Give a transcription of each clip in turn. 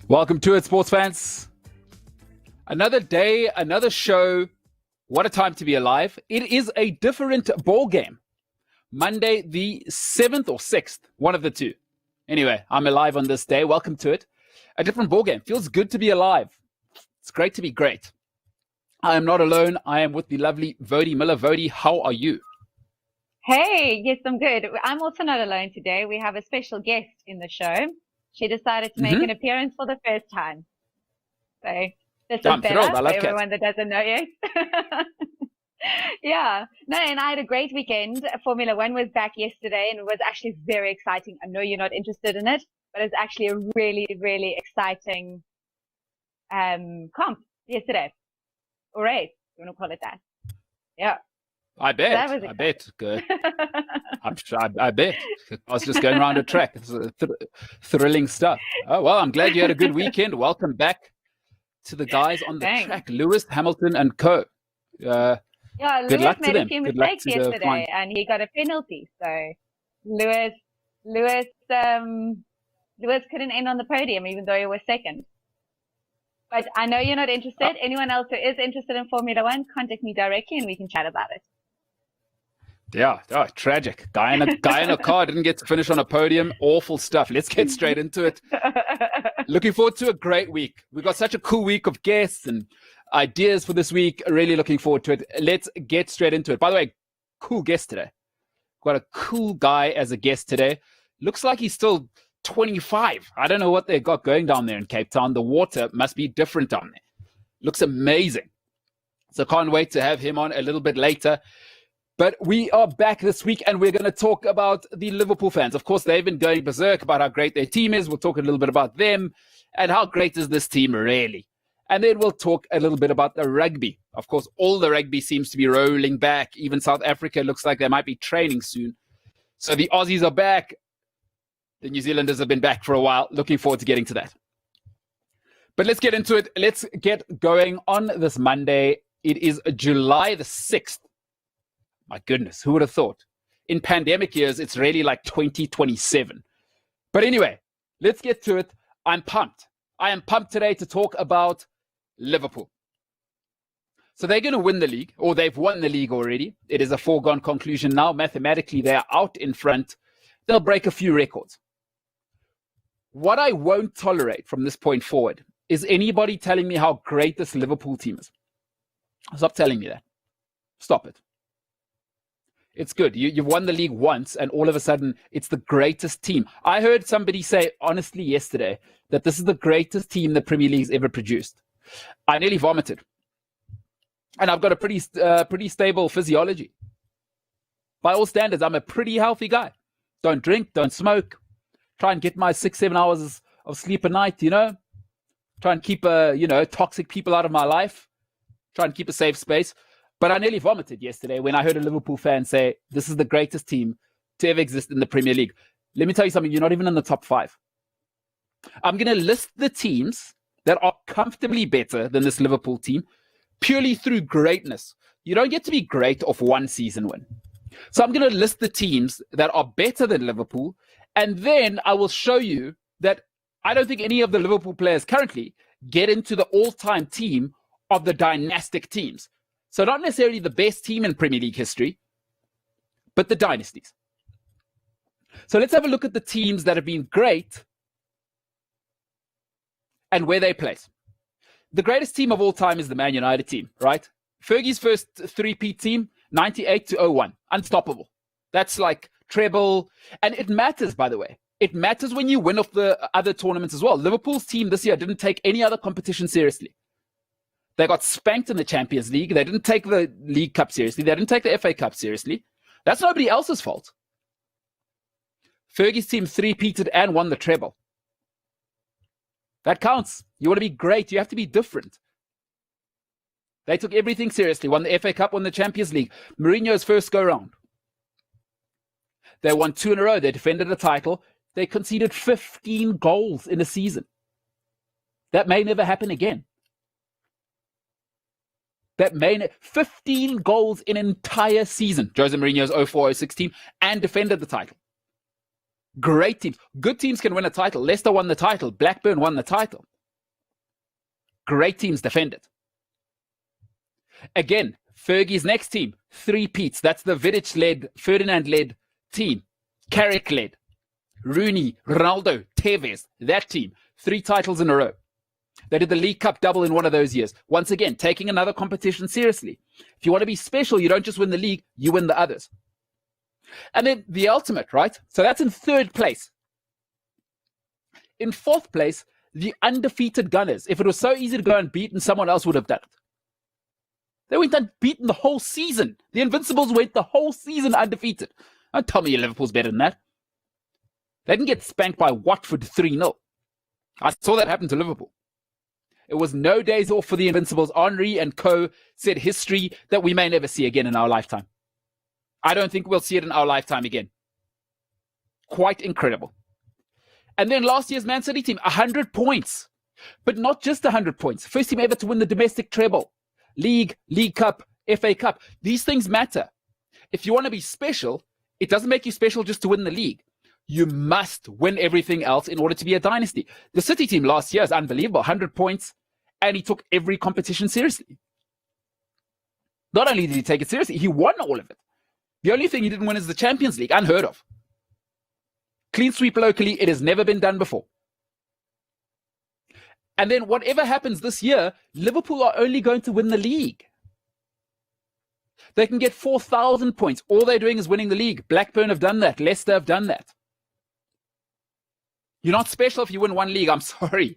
Welcome to it, sports fans. Another day, another show. What a time to be alive. It is a different ball game. Monday the 7th or 6th, one of the two. Anyway, I'm alive on this day. Welcome to it. A different ball game. Feels good to be alive. It's great to be great. I am not alone. I am with the lovely Woude Muller. Woude, how are you? Hey, yes, I'm good. I'm also not alone today. We have a special guest in the show. She decided to make an appearance for the first time. So this is better for everyone that doesn't know yet. Yeah. No, and I had a great weekend. Formula One was back yesterday and it was actually very exciting. I know you're not interested in it, but it's actually a really, really exciting comp yesterday. Or race, you want to call it that. Yeah. I bet. Good. I bet. I was just going around a track. It's thrilling stuff. Oh, well, I'm glad you had a good weekend. Welcome back to the guys on the track, Lewis, Hamilton, and co. Yeah, Lewis made a few mistakes yesterday, and he got a penalty. So Lewis couldn't end on the podium, even though he was second. But I know you're not interested. Anyone else who is interested in Formula One, contact me directly, and we can chat about it. Yeah, tragic. Guy in a car didn't get to finish on a podium. Awful stuff. Let's get straight into it. Looking forward to a great week. We've got such a cool week of guests and ideas for this week. Really looking forward to it. Let's get straight into it. By the way, cool guest today. Got a cool guy as a guest today. Looks like he's still 25. I don't know what they got going down there in Cape Town. The water must be different down there. Looks amazing. So can't wait to have him on a little bit later. But we are back this week and we're going to talk about the Liverpool fans. Of course, they've been going berserk about how great their team is. We'll talk a little bit about them and how great is this team really. And then we'll talk a little bit about the rugby. Of course, all the rugby seems to be rolling back. Even South Africa looks like they might be training soon. So the Aussies are back. The New Zealanders have been back for a while. Looking forward to getting to that. But let's get into it. Let's get going on this Monday. It is July the 6th. My goodness, who would have thought? In pandemic years, it's really like 2027. But anyway, let's get to it. I'm pumped. I am pumped today to talk about Liverpool. So they're going to win the league, or they've won the league already. It is a foregone conclusion now. Mathematically, they are out in front. They'll break a few records. What I won't tolerate from this point forward is anybody telling me how great this Liverpool team is. Stop telling me that. Stop it. It's good. You've won the league once, and all of a sudden, it's the greatest team. I heard somebody say, honestly, yesterday, that this is the greatest team the Premier League's ever produced. I nearly vomited. And I've got a pretty stable physiology. By all standards, I'm a pretty healthy guy. Don't drink, don't smoke. Try and get my 6-7 hours of sleep a night, Try and keep, toxic people out of my life. Try and keep a safe space. But I nearly vomited yesterday when I heard a Liverpool fan say, this is the greatest team to ever exist in the Premier League. Let me tell you something, you're not even in the top 5. I'm going to list the teams that are comfortably better than this Liverpool team purely through greatness. You don't get to be great off one season win. So I'm going to list the teams that are better than Liverpool, and then I will show you that I don't think any of the Liverpool players currently get into the all-time team of the dynastic teams. So not necessarily the best team in Premier League history, but the dynasties. So let's have a look at the teams that have been great and where they place. The greatest team of all time is the Man United team, right? Fergie's first three-peat team, 98 to 01. Unstoppable. That's like treble. And it matters, by the way. It matters when you win off the other tournaments as well. Liverpool's team this year didn't take any other competition seriously. They got spanked in the Champions League. They didn't take the League Cup seriously. They didn't take the FA Cup seriously. That's nobody else's fault. Fergie's team three-peated and won the treble. That counts. You want to be great. You have to be different. They took everything seriously. Won the FA Cup, won the Champions League. Mourinho's first go-round. They won 2 in a row. They defended the title. They conceded 15 goals in a season. That may never happen again. 15 goals in an entire season. Jose Mourinho's 04-06 team, and defended the title. Great teams. Good teams can win a title. Leicester won the title. Blackburn won the title. Great teams defend it. Again, Fergie's next team, 3-peats. That's the Vidic-led, Ferdinand-led team. Carrick-led. Rooney, Ronaldo, Tevez, that team. 3 titles in a row. They did the League Cup double in one of those years. Once again, taking another competition seriously. If you want to be special, you don't just win the league, you win the others. And then the ultimate, right? So that's in 3rd place. In 4th place, the undefeated Gunners. If it was so easy to go unbeaten, someone else would have done it. They went unbeaten the whole season. The Invincibles went the whole season undefeated. Don't tell me Liverpool's better than that. They didn't get spanked by Watford 3-0. I saw that happen to Liverpool. It was no days off for the Invincibles. Henry and co. set history that we may never see again in our lifetime. I don't think we'll see it in our lifetime again. Quite incredible. And then last year's Man City team, 100 points. But not just 100 points. First team ever to win the domestic treble. League Cup, FA Cup. These things matter. If you want to be special, it doesn't make you special just to win the league. You must win everything else in order to be a dynasty. The City team last year is unbelievable. 100 points. And he took every competition seriously. Not only did he take it seriously, he won all of it. The only thing he didn't win is the Champions League. Unheard of. Clean sweep locally. It has never been done before. And then whatever happens this year, Liverpool are only going to win the league. They can get 4,000 points. All they're doing is winning the league. Blackburn have done that. Leicester have done that. You're not special if you win one league. I'm sorry.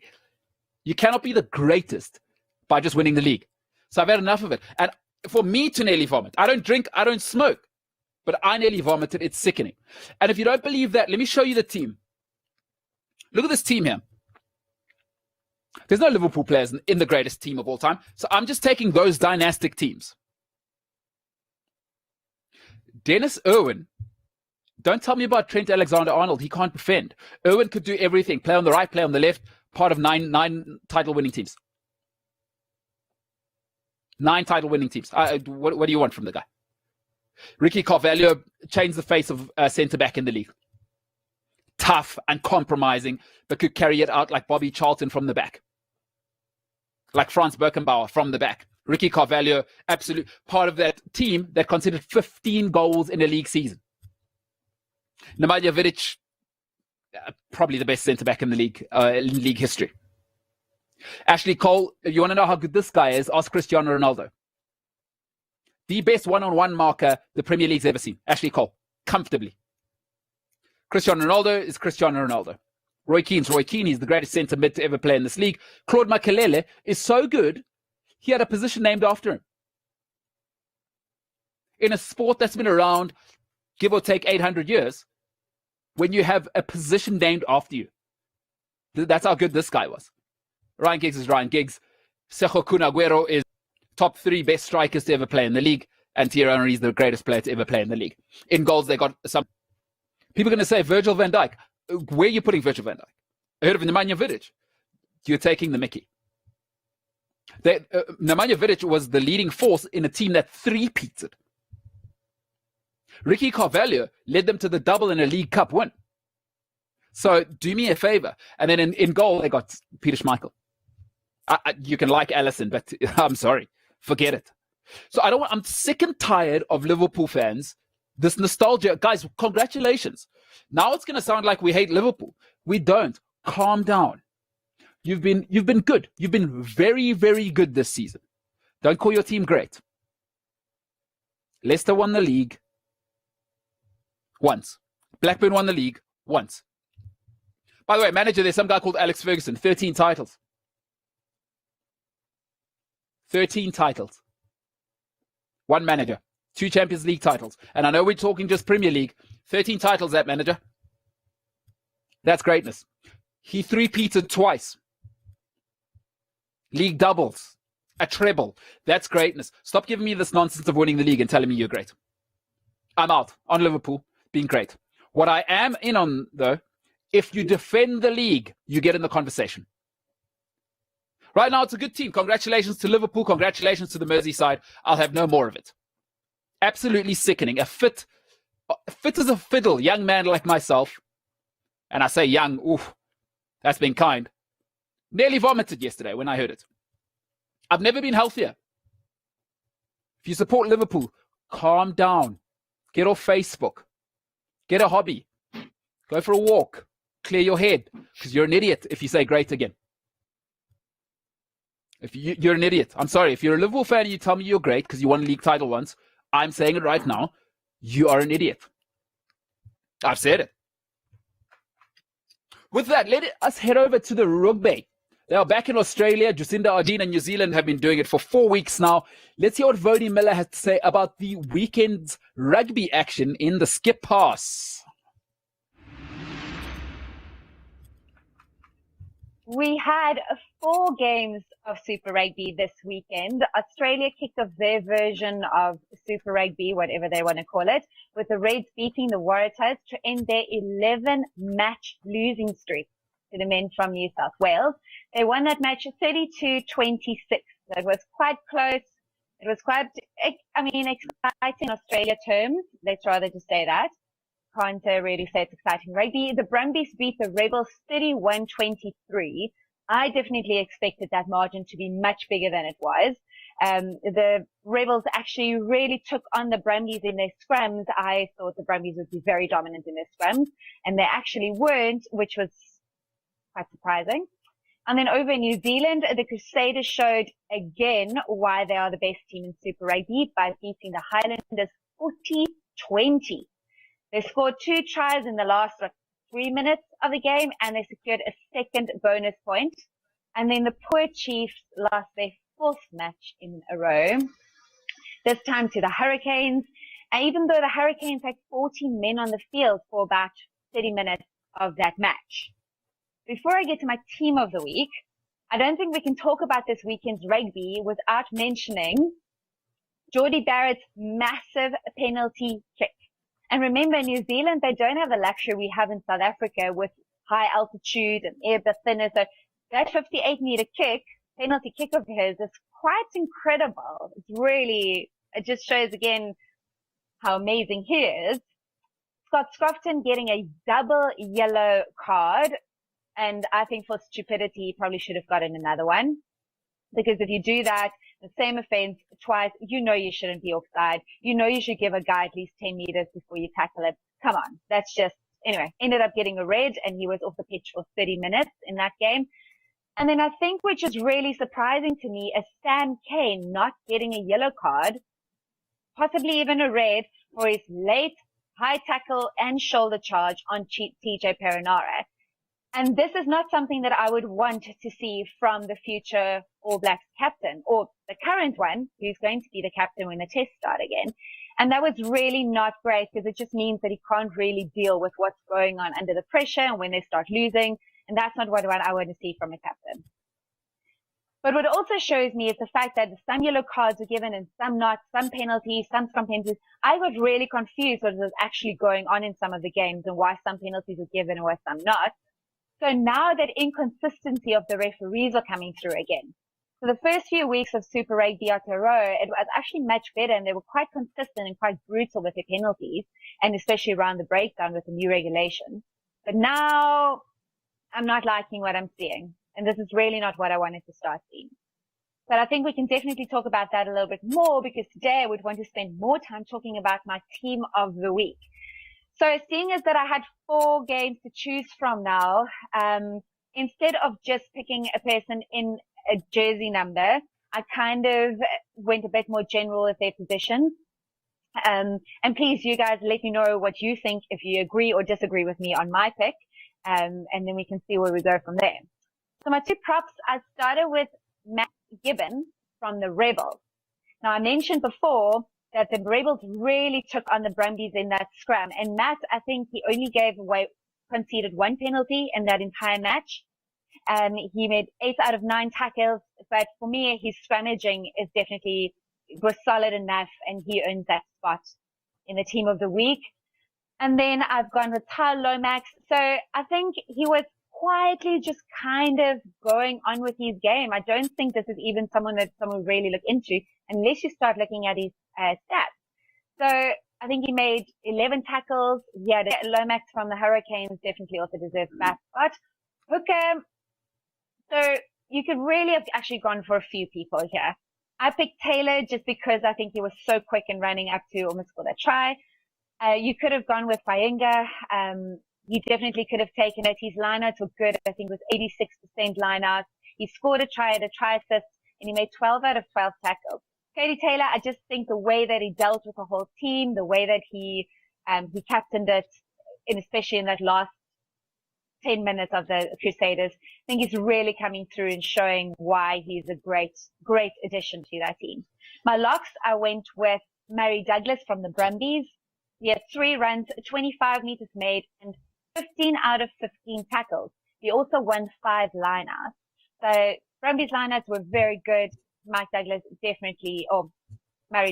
You cannot be the greatest by just winning the league. So I've had enough of it. And for me to nearly vomit, I don't drink, I don't smoke, but I nearly vomited. It's sickening. And if you don't believe that, let me show you the team. Look at this team here. There's no Liverpool players in the greatest team of all time. So I'm just taking those dynastic teams. Dennis Irwin. Don't tell me about Trent Alexander-Arnold. He can't defend. Irwin could do everything. Play on the right, play on the left. Part of nine title-winning teams. 9 title-winning teams. What do you want from the guy? Ricky Carvalho changed the face of centre-back in the league. Tough and compromising, but could carry it out like Bobby Charlton from the back. Like Franz Beckenbauer from the back. Ricky Carvalho, absolute part of that team that considered 15 goals in a league season. Nemanja Vidic, probably the best centre-back in the league, league history. Ashley Cole, you want to know how good this guy is? Ask Cristiano Ronaldo. The best one-on-one marker the Premier League's ever seen. Ashley Cole, comfortably. Cristiano Ronaldo is Cristiano Ronaldo. Roy Keane's Roy Keane. He's the greatest centre-mid to ever play in this league. Claude Makelele is so good, he had a position named after him. In a sport that's been around, give or take 800 years, when you have a position named after you. That's how good this guy was. Ryan Giggs is Ryan Giggs. Sergio Kun Aguero is top 3 best strikers to ever play in the league. And Thierry Henry is the greatest player to ever play in the league. In goals, they got some. People are going to say Virgil van Dijk. Where are you putting Virgil van Dijk? I heard of Nemanja Vidic. You're taking the mickey. Nemanja Vidic was the leading force in a team that 3-peated. Ricky Carvalho led them to the double in a League Cup win. So do me a favor. And then in goal, they got Peter Schmeichel. You can like Alisson, but I'm sorry. Forget it. So I'm sick and tired of Liverpool fans. This nostalgia. Guys, congratulations. Now it's going to sound like we hate Liverpool. We don't. Calm down. You've been good. You've been very, very good this season. Don't call your team great. Leicester won the league once. Blackburn won the league once. By the way, manager, there's some guy called Alex Ferguson. 13 titles. 13 titles. One manager. 2 Champions League titles. And I know we're talking just Premier League. 13 titles, that manager. That's greatness. He 3-peated twice. League doubles. A treble. That's greatness. Stop giving me this nonsense of winning the league and telling me you're great. I'm out on Liverpool being great. What I am in on, though, if you defend the league, you get in the conversation. Right now, it's a good team. Congratulations to Liverpool. Congratulations to the Merseyside. I'll have no more of it. Absolutely sickening. A fit as a fiddle, young man like myself. And I say young, oof, that's been kind. Nearly vomited yesterday when I heard it. I've never been healthier. If you support Liverpool, calm down. Get off Facebook. Get a hobby. Go for a walk. Clear your head. Because you're an idiot if you say great again. You're an idiot. I'm sorry. If you're a Liverpool fan and you tell me you're great because you won a league title once, I'm saying it right now. You are an idiot. I've said it. With that, let us head over to the rugby. They are back in Australia. Jacinda Ardern and New Zealand have been doing it for 4 weeks now. Let's hear what Woude Muller has to say about the weekend's rugby action in the skip pass. We had 4 games of Super Rugby this weekend. Australia kicked off their version of Super Rugby, whatever they want to call it, with the Reds beating the Waratahs to end their 11-match losing streak to the men from New South Wales. They won that match 32-26. That was quite close. It was quite, exciting in Australia terms. Let's rather just say that. Can't really say it's exciting rugby. The Brumbies beat the Rebels 31-23. I definitely expected that margin to be much bigger than it was. The Rebels actually really took on the Brumbies in their scrums. I thought the Brumbies would be very dominant in their scrums, and they actually weren't, which was quite surprising. And then over in New Zealand, the Crusaders showed again why they are the best team in Super Rugby by beating the Highlanders 40-20. They scored 2 tries in the last 3 minutes of the game, and they secured a second bonus point. And then the poor Chiefs lost their 4th match in a row, this time to the Hurricanes. And even though the Hurricanes had 14 men on the field for about 30 minutes of that match. Before I get to my team of the week, I don't think we can talk about this weekend's rugby without mentioning Jordie Barrett's massive penalty kick. And remember, in New Zealand, they don't have the luxury we have in South Africa with high altitude and air bit thinner. So that 58-meter kick, penalty kick of his, is quite incredible. It just shows again how amazing he is. Scott Scrofton getting a double yellow card. And I think for stupidity, he probably should have gotten another one. Because if you do that, the same offense twice, you know you shouldn't be offside. You know you should give a guy at least 10 meters before you tackle it. Come on. That's just, anyway, ended up getting a red and he was off the pitch for 30 minutes in that game. And then I think, which is really surprising to me, is Sam Cane not getting a yellow card, possibly even a red, for his late high tackle and shoulder charge on TJ Perenara. And this is not something that I would want to see from the future All Blacks captain, or the current one, who's going to be the captain when the tests start again. And that was really not great, because it just means that he can't really deal with what's going on under the pressure and when they start losing. And that's not what I want to see from a captain. But what it also shows me is the fact that some yellow cards were given and some not, some penalties, some scrum penalties. I got really confused what was actually going on in some of the games and why some penalties were given and why some not. So now that inconsistency of the referees are coming through again. So the first few weeks of Super Rugby Aotearoa, it was actually much better, and they were quite consistent and quite brutal with their penalties, and especially around the breakdown with the new regulations. But now I'm not liking what I'm seeing, and this is really not what I wanted to start seeing. But I think we can definitely talk about that a little bit more, because today I would want to spend more time talking about my team of the week. So seeing as that I had 4 games to choose from now, instead of just picking a person in a jersey number, I kind of went a bit more general with their positions. And please, you guys, let me know what you think, if you agree or disagree with me on my pick. And then we can see where we go from there. So my 2 props, I started with Matt Gibbon from the Rebels. Now, I mentioned before that the Rebels really took on the Brumbies in that scrum. And Matt, I think he only conceded 1 penalty in that entire match. He made 8 out of 9 tackles, but for me, his scrummaging was solid enough, and he earns that spot in the team of the week. And then I've gone with Tal Lomax. So I think he was quietly just kind of going on with his game. I don't think this is even someone that someone really look into unless you start looking at his stats. So I think he made 11 tackles. Yeah, Lomax from the Hurricanes definitely also deserves that spot. Hooker. So you could really have actually gone for a few people here. I picked Taylor just because I think he was so quick in running up to almost score that try. You could have gone with Fayenga. You definitely could have taken it. His lineouts were good. I think it was 86% lineouts. He scored a try assist, and he made 12 out of 12 tackles. Cody Taylor, I just think the way that he dealt with the whole team, the way that he captained it, and especially in that last 10 minutes of the Crusaders, I think he's really coming through and showing why he's a great addition to that team. My locks, I went with Murray Douglas from the Brumbies. He had 3 runs, 25 meters made, and 15 out of 15 tackles. He also won 5 lineouts. So Brumbies lineouts were very good. Murray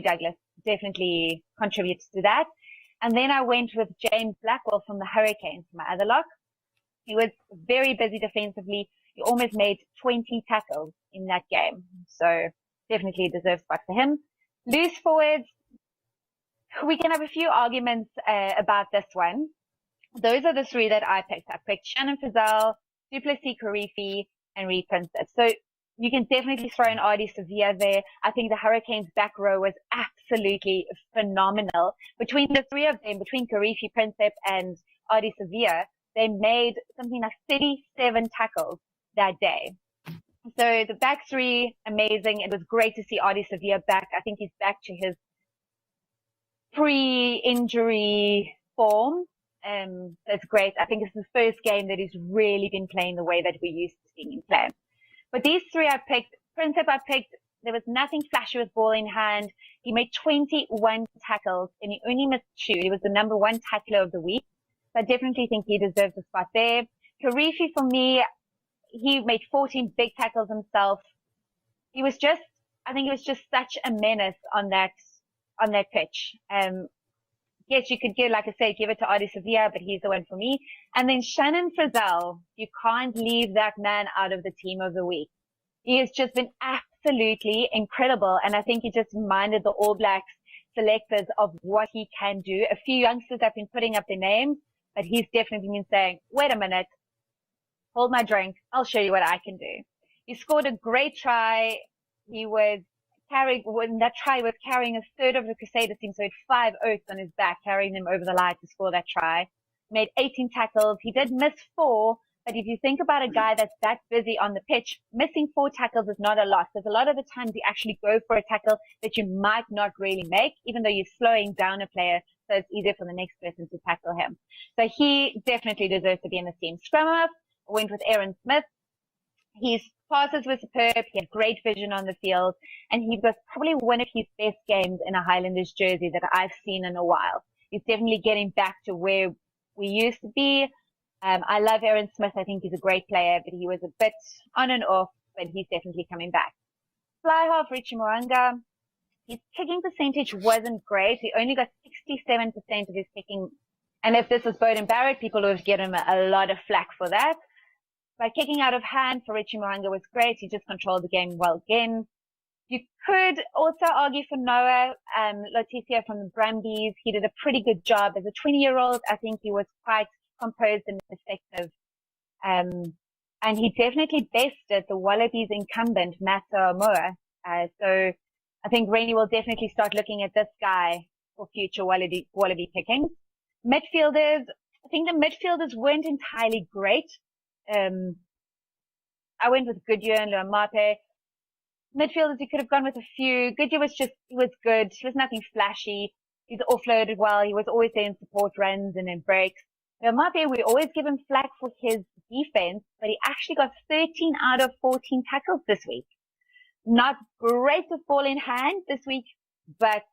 Douglas definitely contributes to that. And then I went with James Blackwell from the Hurricanes, my other lock. He was very busy defensively. He almost made 20 tackles in that game. So definitely deserves spot for him. Loose forwards, we can have a few arguments about this one. Those are the 3 that I picked. I picked Shannon Frizzell, Duplessis Karifi, and Reed Princep. So you can definitely throw in Ardie Sevilla there. I think the Hurricanes back row was absolutely phenomenal. Between the 3 of them, between Karifi, Princep, and Ardie Sevilla, they made something like 37 tackles that day. So the back 3, amazing. It was great to see Ardie Sevilla back. I think he's back to his pre-injury form. That's great. I think it's the first game that he's really been playing the way that we're used to seeing him play. But these 3 I picked. Princep I picked. There was nothing flashy with ball in hand. He made 21 tackles and he only missed 2. He was the number 1 tackler of the week. So I definitely think he deserves a spot there. Karifi, for me, he made 14 big tackles himself. I think he was just such a menace on that pitch. Yes, you could give it to Ardie Sevilla, but he's the one for me. And then Shannon Frizzell, you can't leave that man out of the team of the week. He has just been absolutely incredible. And I think he just reminded the All Blacks selectors of what he can do. A few youngsters have been putting up their names, but he's definitely been saying, wait a minute, hold my drink. I'll show you what I can do. He scored a great try. That try was carrying a third of the Crusaders team, so he had 5 oaths on his back, carrying them over the line to score that try. Made 18 tackles. He did miss 4, but if you think about a guy that's that busy on the pitch, missing 4 tackles is not a lot. Because a lot of the times you actually go for a tackle that you might not really make, even though you're slowing down a player, so it's easier for the next person to tackle him. So he definitely deserves to be in the team. Scrum half, I went with Aaron Smith. His passes were superb. He had great vision on the field, and he was probably one of his best games in a Highlanders jersey that I've seen in a while. He's definitely getting back to where we used to be. I love Aaron Smith. I think he's a great player, but he was a bit on and off, but he's definitely coming back. Fly half, Richie Mo'unga. His kicking percentage wasn't great. He only got 67% of his kicking. And if this was Bowden Barrett, people would have given him a lot of flack for that. But kicking out of hand for Richie Mo'unga was great. He just controlled the game well again. You could also argue for Noah Leticia from the Brumbies. He did a pretty good job. As a 20-year-old, I think he was quite composed and effective. And he definitely bested the Wallabies incumbent, Matt Samoa. So I think Rainey will definitely start looking at this guy for future Wallaby pickings. Midfielders, I think the midfielders weren't entirely great. I went with Goodyear and Luamape. Midfielders, you could have gone with a few. Goodyear was good. He was nothing flashy. He's offloaded well. He was always there in support runs and in breaks. Luamape, we always give him flack for his defense, but he actually got 13 out of 14 tackles this week. Not great with ball in hand this week, but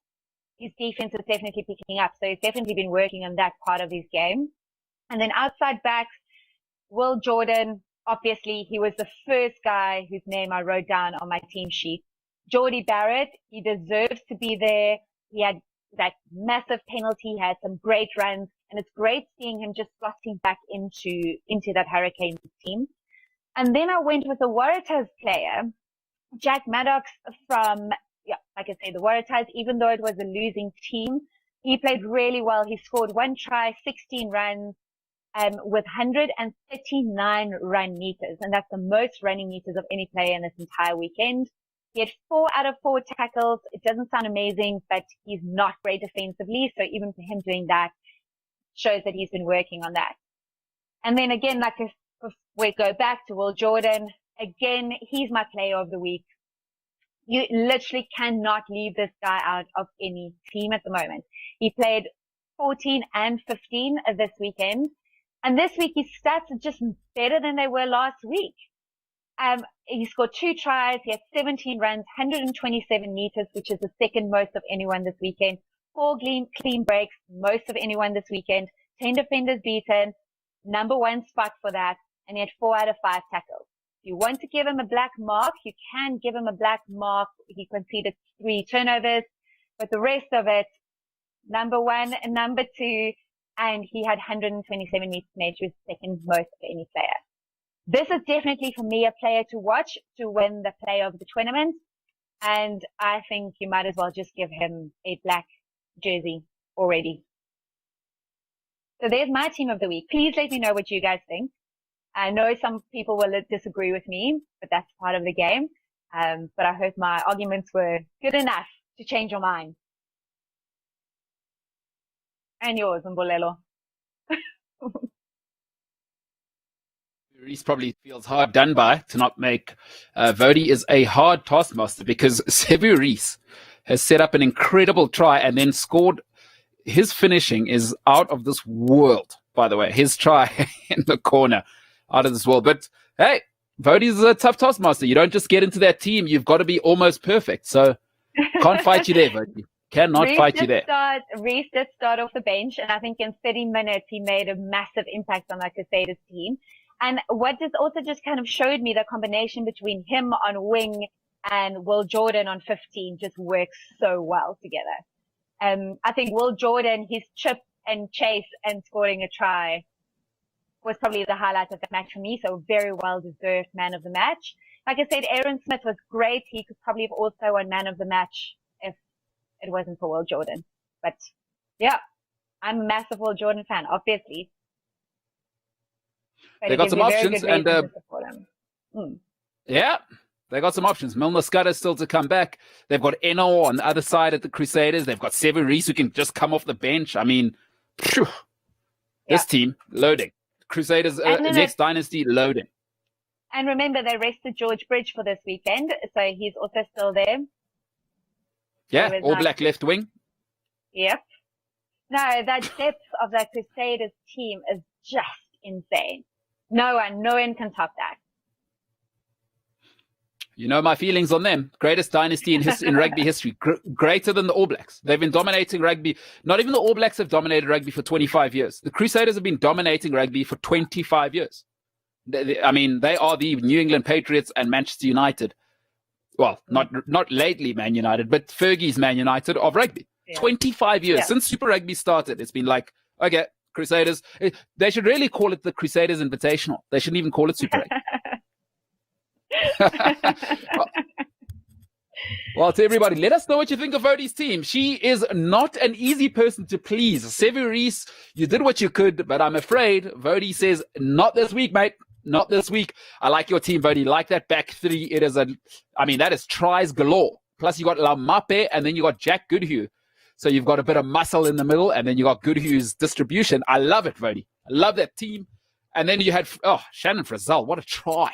his defense is definitely picking up. So he's definitely been working on that part of his game. And then outside backs, Will Jordan, obviously, he was the first guy whose name I wrote down on my team sheet. Geordie Barrett, he deserves to be there. He had that massive penalty, he had some great runs, and it's great seeing him just slotting back into that Hurricanes team. And then I went with a Waratahs player, Jack Maddox from, like I say, the Waratahs, even though it was a losing team, he played really well. He scored 1 try, 16 runs. with 139 run meters. And that's the most running meters of any player in this entire weekend. He had 4 out of 4 tackles. It doesn't sound amazing, but he's not great defensively. So even for him doing that shows that he's been working on that. And then again, like if we go back to Will Jordan, again, he's my player of the week. You literally cannot leave this guy out of any team at the moment. He played 14 and 15 this weekend. And this week his stats are just better than they were last week. He scored 2 tries. He had 17 runs, 127 meters, which is the second most of anyone this weekend. 4 clean breaks, most of anyone this weekend. 10 defenders beaten, number 1 spot for that. And he had 4 out of 5 tackles. If you want to give him a black mark, you can give him a black mark. He conceded 3 turnovers, but the rest of it, number 1 and number 2, and he had 127 meters made, which was second most of any player. This is definitely for me a player to watch to win the player of the tournament. And I think you might as well just give him a black jersey already. So there's my team of the week. Please let me know what you guys think. I know some people will disagree with me, but that's part of the game. But I hope my arguments were good enough to change your mind. And yours, Mbolelo. Reese probably feels hard done by to not make. Woude is a hard taskmaster because Sevu Reese has set up an incredible try and then scored. His finishing is out of this world, by the way. His try in the corner, out of this world. But hey, Woude is a tough taskmaster. You don't just get into that team. You've got to be almost perfect. So can't fight you there, Woude. Cannot fight you there. Reese did start off the bench, and I think in 30 minutes he made a massive impact on that Crusaders team. And what this also just kind of showed me, the combination between him on wing and Will Jordan on 15 just works so well together. I think Will Jordan, his chip and chase and scoring a try was probably the highlight of the match for me. So very well deserved man of the match. Like I said, Aaron Smith was great. He could probably have also won man of the match if it wasn't for Will Jordan. But yeah, I'm a massive Will Jordan fan, obviously. But they got some options, and yeah, they got some options. Milner Scudder still to come back. They've got Eno on the other side at the Crusaders. They've got Sevu Reese who can just come off the bench. I mean, this team loading. Crusaders next dynasty loading. And remember, they rested George Bridge for this weekend, so he's also still there. Yeah, All Black left wing. Yep. No, that depth of that Crusaders team is just insane. No one can top that. You know my feelings on them. Greatest dynasty in rugby history. Greater than the All Blacks. They've been dominating rugby. Not even the All Blacks have dominated rugby for 25 years. The Crusaders have been dominating rugby for 25 years. They are the New England Patriots and Manchester United. Well, not lately Man United, but Fergie's Man United of rugby. Yeah. 25 years since Super Rugby started. It's been like, okay, Crusaders. They should really call it the Crusaders Invitational. They shouldn't even call it Super Rugby. Well, to everybody, let us know what you think of Woude's team. She is not an easy person to please. Sevu Reese, you did what you could, but I'm afraid Woude says, not this week, mate. Not this week. I like your team, Woude. Like that back three. That is tries galore. Plus you got Lamape and then you got Jack Goodhue. So you've got a bit of muscle in the middle and then you got Goodhue's distribution. I love it, Woude. I love that team. And then you had, Shannon Frizzell. What a try.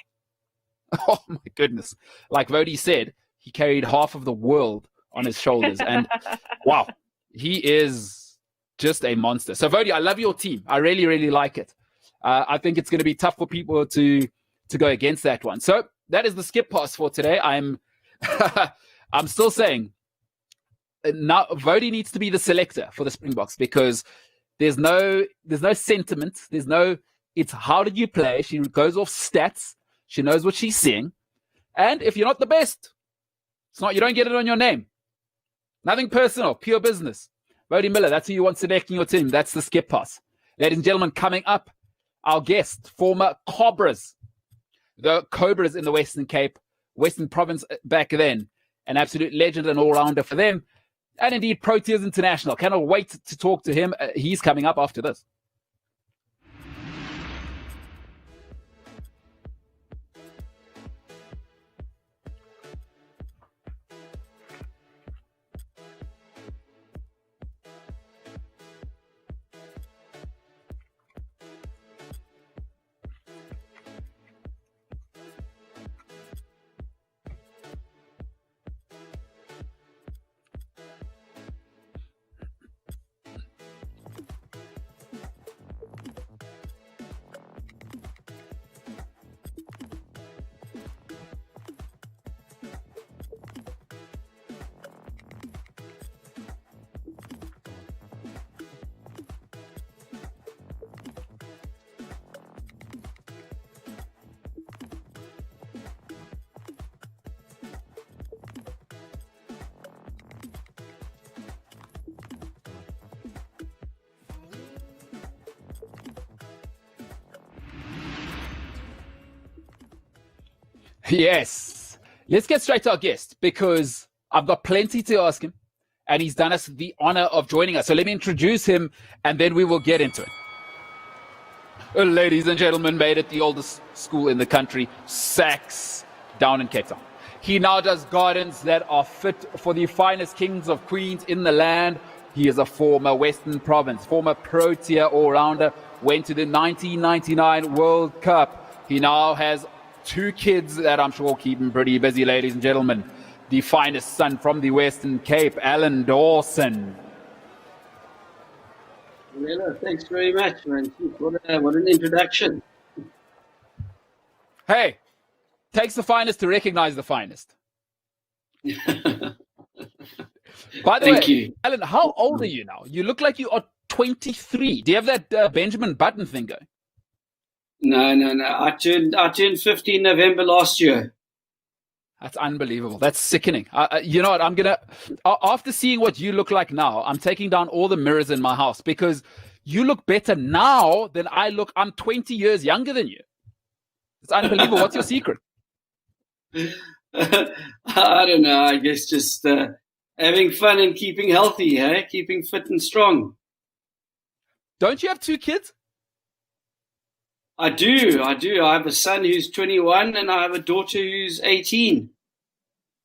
Oh my goodness. Like Woude said, he carried half of the world on his shoulders. And wow, he is just a monster. So Woude, I love your team. I really, really like it. I think it's going to be tough for people to go against that one. So that is the skip pass for today. I'm still saying now Woude needs to be the selector for the Springboks because there's no sentiment. It's how did you play? She goes off stats. She knows what she's seeing. And if you're not the best, you don't get it on your name. Nothing personal, pure business. Woude Muller, that's who you want selecting your team. That's the skip pass. Ladies and gentlemen, coming up, our guest, former Cobras, the Cobras in the Western Cape, Western Province back then, an absolute legend and all-rounder for them, and indeed Proteas International. Cannot wait to talk to him. He's coming up after this. Yes. Let's get straight to our guest because I've got plenty to ask him and he's done us the honor of joining us. So let me introduce him and then we will get into it. Ladies and gentlemen, made it the oldest school in the country, Sachs, down in Cape Town. He now does gardens that are fit for the finest kings of queens in the land. He is a former Western Province, former Protea all-rounder, went to the 1999 World Cup. He now has 2 kids that I'm sure keep him pretty busy, ladies and gentlemen. The finest son from the Western Cape, Alan Dawson. Well, thanks very much, man. What an introduction. Hey, takes the finest to recognize the finest. By the way, Alan, how old are you now? You look like you are 23. Do you have that Benjamin Button thing going? No. I turned 15 November last year. That's unbelievable. That's sickening. You know what? I'm going to, after seeing what you look like now, I'm taking down all the mirrors in my house because you look better now than I look. I'm 20 years younger than you. It's unbelievable. What's your secret? I don't know. I guess just having fun and keeping healthy, hey? Keeping fit and strong. Don't you have 2 kids? I do. I have a son who's 21 and I have a daughter who's 18.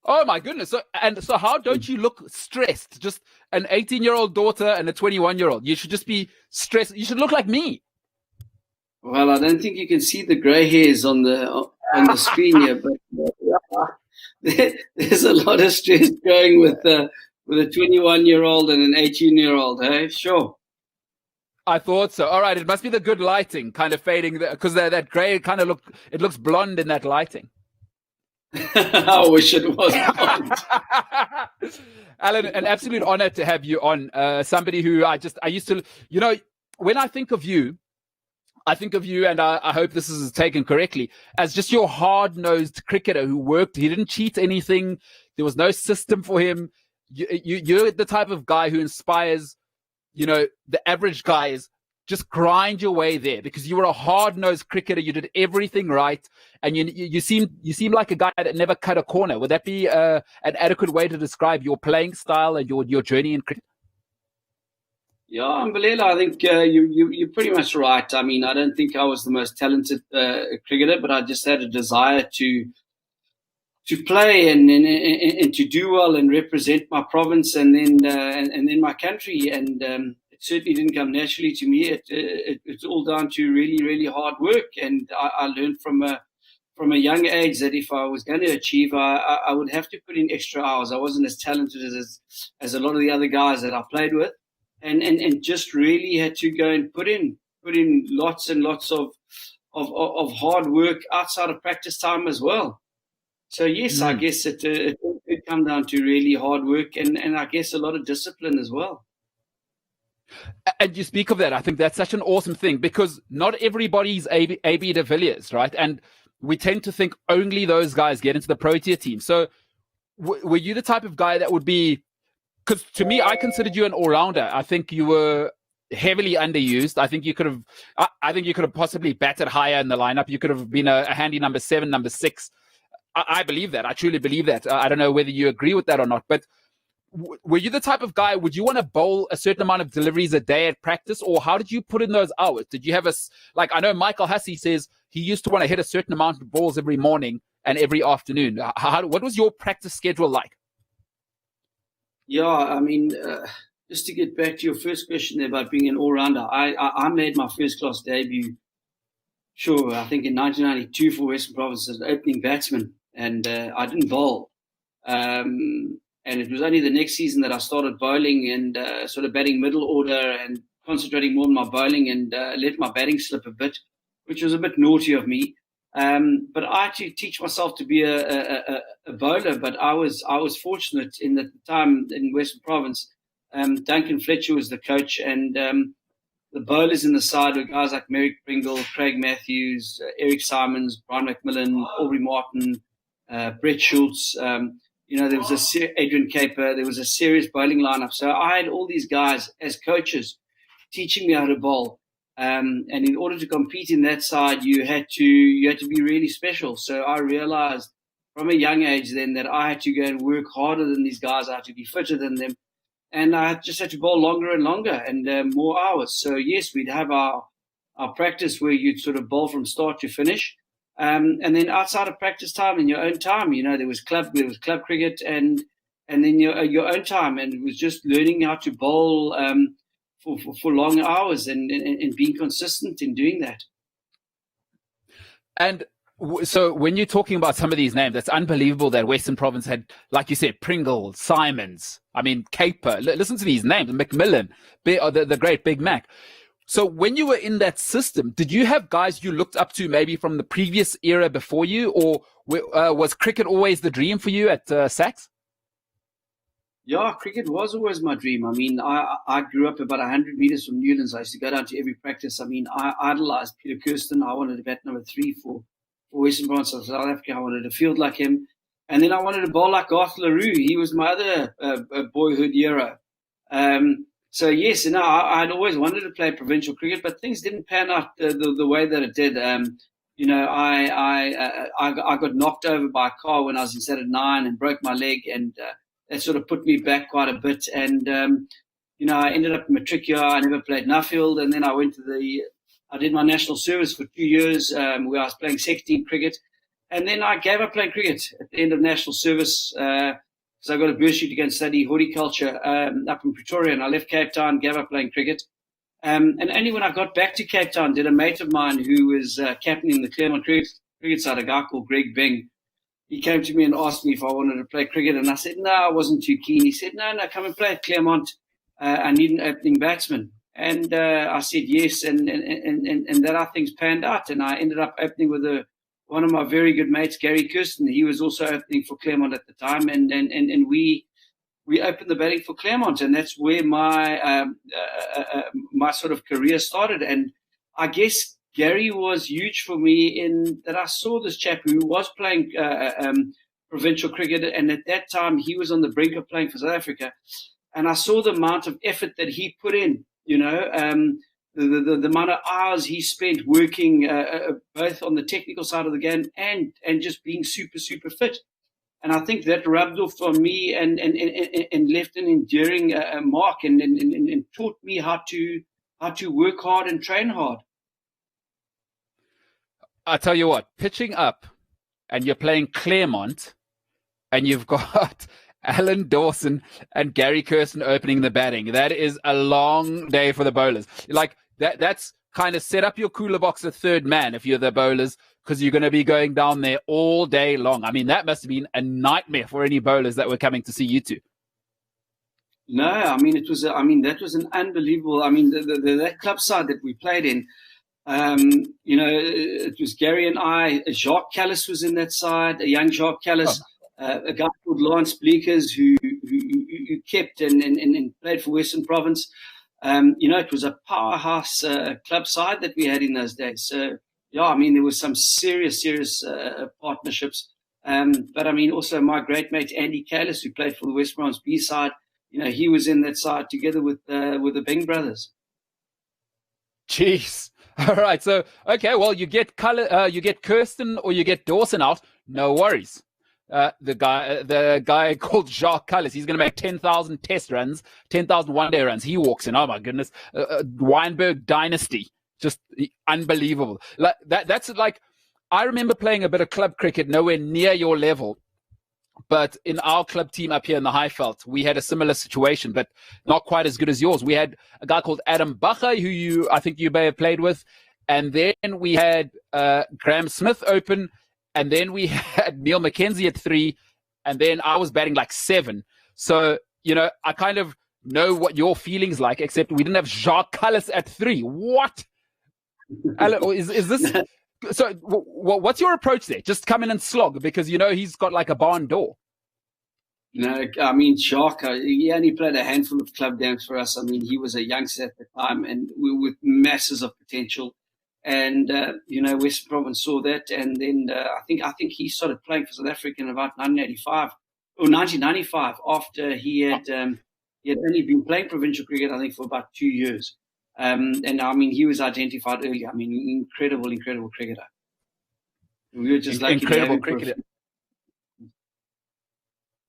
Oh my goodness. So how don't you look stressed? Just an 18-year-old daughter and a 21-year-old. You should just be stressed. You should look like me. Well, I don't think you can see the gray hairs on the screen here, but there's a lot of stress going with a 21-year-old and an 18-year-old, hey? Sure. I thought so. All right, it must be the good lighting kind of fading because that gray kind of looks blonde in that lighting. I wish it was blonde. Alan, an absolute honor to have you on. Somebody who I used to, you know, when I think of you, and I hope this is taken correctly, as just your hard-nosed cricketer who worked. He didn't cheat anything. There was no system for him. You're the type of guy who inspires, you know, the average guys. Just grind your way there because you were a hard-nosed cricketer. You did everything right, and you seem like a guy that never cut a corner. Would that be an adequate way to describe your playing style and your journey in cricket? Yeah, Mbalela, I think you're pretty much right. I mean, I don't think I was the most talented cricketer, but I just had a desire to play and to do well and represent my province and then my country. And it certainly didn't come naturally to me. It's all down to really, really hard work. And I learned from a young age that if I was going to achieve, I would have to put in extra hours. I wasn't as talented as a lot of the other guys that I played with. And just really had to go and put in lots and lots of hard work outside of practice time as well. So yes, I guess it did come down to really hard work and I guess a lot of discipline as well. And you speak of that. I think that's such an awesome thing because not everybody's AB de Villiers, right? And we tend to think only those guys get into the Protea team. So were you the type of guy that would be? Because to me, I considered you an all-rounder. I think you were heavily underused. I think you could have possibly batted higher in the lineup. You could have been a handy number 7, number 6. I believe that. I truly believe that. I don't know whether you agree with that or not. But were you the type of guy? Would you want to bowl a certain amount of deliveries a day at practice, or how did you put in those hours? Did you have I know Michael Hussey says he used to want to hit a certain amount of balls every morning and every afternoon. What was your practice schedule like? Yeah, I mean, just to get back to your first question there about being an all-rounder, I made my first-class debut, I think in 1992 for Western Province as an opening batsman, and I didn't bowl. And it was only the next season that I started bowling and sort of batting middle order and concentrating more on my bowling and let my batting slip a bit, which was a bit naughty of me. But I had to teach myself to be a bowler. But I was fortunate in the time in Western Province. Duncan Fletcher was the coach, and the bowlers in the side were guys like Merrick Pringle, Craig Matthews, Eric Simons, Brian McMillan, Aubrey Martin, Brett Schultz. There was Adrian Caper. There was a serious bowling lineup. So I had all these guys as coaches teaching me how to bowl. And in order to compete in that side, you had to be really special. So I realized from a young age then that I had to go and work harder than these guys. I had to be fitter than them. And I just had to bowl longer and longer and more hours. So, yes, we'd have our practice where you'd sort of bowl from start to finish. And then outside of practice time, in your own time, there was club cricket and then your own time. And it was just learning how to bowl for long hours and being consistent in doing that. And so when you're talking about some of these names, it's unbelievable that Western Province had, like you said, Pringle, Simons, Caper. Listen to these names, McMillan, the great Big Mac. So when you were in that system, did you have guys you looked up to maybe from the previous era before you, or was cricket always the dream for you at Sax? Yeah, cricket was always my dream. I grew up about 100 meters from Newlands. I used to go down to every practice. I idolized Peter Kirsten. I wanted to bat number 3 for Western Province of South Africa. I wanted to field like him. And then I wanted to bowl like Garth LaRue. He was my other boyhood hero. So, yes, I'd always wanted to play provincial cricket, but things didn't pan out the way that it did. I got knocked over by a car when I was in Standard 9 and broke my leg, and that sort of put me back quite a bit. And, I ended up in matric year. I never played Nuffield. And then I did my national service for 2 years where I was playing 16 cricket. And then I gave up playing cricket at the end of national service because I got a bursary to go and study horticulture up in Pretoria. And I left Cape Town, gave up playing cricket. And only when I got back to Cape Town did a mate of mine who was captaining the Claremont cricket side, a guy called Greg Bing. He came to me and asked me if I wanted to play cricket, and I said, no, I wasn't too keen. He said, no, come and play at Claremont. I need an opening batsman. And I said yes, and that I think's panned out. And I ended up opening with one of my very good mates, Gary Kirsten. He was also opening for Claremont at the time, and we opened the batting for Claremont, and that's where my my sort of career started. And I guess Gary was huge for me in that I saw this chap who was playing provincial cricket, and at that time he was on the brink of playing for South Africa, and I saw the amount of effort that he put in. The amount of hours he spent working both on the technical side of the game and just being super, super fit. And I think that rubbed off on me and left an enduring mark and taught me how to work hard and train hard. I tell you what, pitching up and you're playing Claremont and you've got Alan Dawson and Gary Kirsten opening the batting. That is a long day for the bowlers. Like that's kind of set up your cooler box a third man if you're the bowlers, because you're going to be going down there all day long. That must have been a nightmare for any bowlers that were coming to see you two. No, that was an unbelievable. That club side that we played in, it was Gary and I. Jacques Callis was in that side, a young Jacques Callis. A guy called Lawrence Bleekers who kept and played for Western Province. It was a powerhouse club side that we had in those days. So, there was some serious partnerships. But also my great mate Andy Kalis, who played for the West Province B side. He was in that side together with the Bing brothers. Jeez. All right. So, okay. Well, you get Kirsten or you get Dawson out. No worries. The guy called Jacques Callis, he's going to make 10,000 test runs, 10,000 one-day runs. He walks in. Oh my goodness, Weinberg dynasty, just unbelievable. Like that's like, I remember playing a bit of club cricket, nowhere near your level, but in our club team up here in the Highveld, we had a similar situation, but not quite as good as yours. We had a guy called Adam Bacher, who I think you may have played with, and then we had Graham Smith open. And then we had Neil McKenzie at 3, and then I was batting like 7. So, I kind of know what your feelings like, except we didn't have Jacques Callis at 3. What? Is this? So, what's your approach there? Just come in and slog because he's got like a barn door. No, Jacques, he only played a handful of club games for us. He was a youngster at the time, and we were with masses of potential. And Western Province saw that, and then I think he started playing for South Africa in about 1985 or 1995. After he had only been playing provincial cricket, I think, for about 2 years. And he was identified early. Incredible cricketer. We were just like incredible cricketer.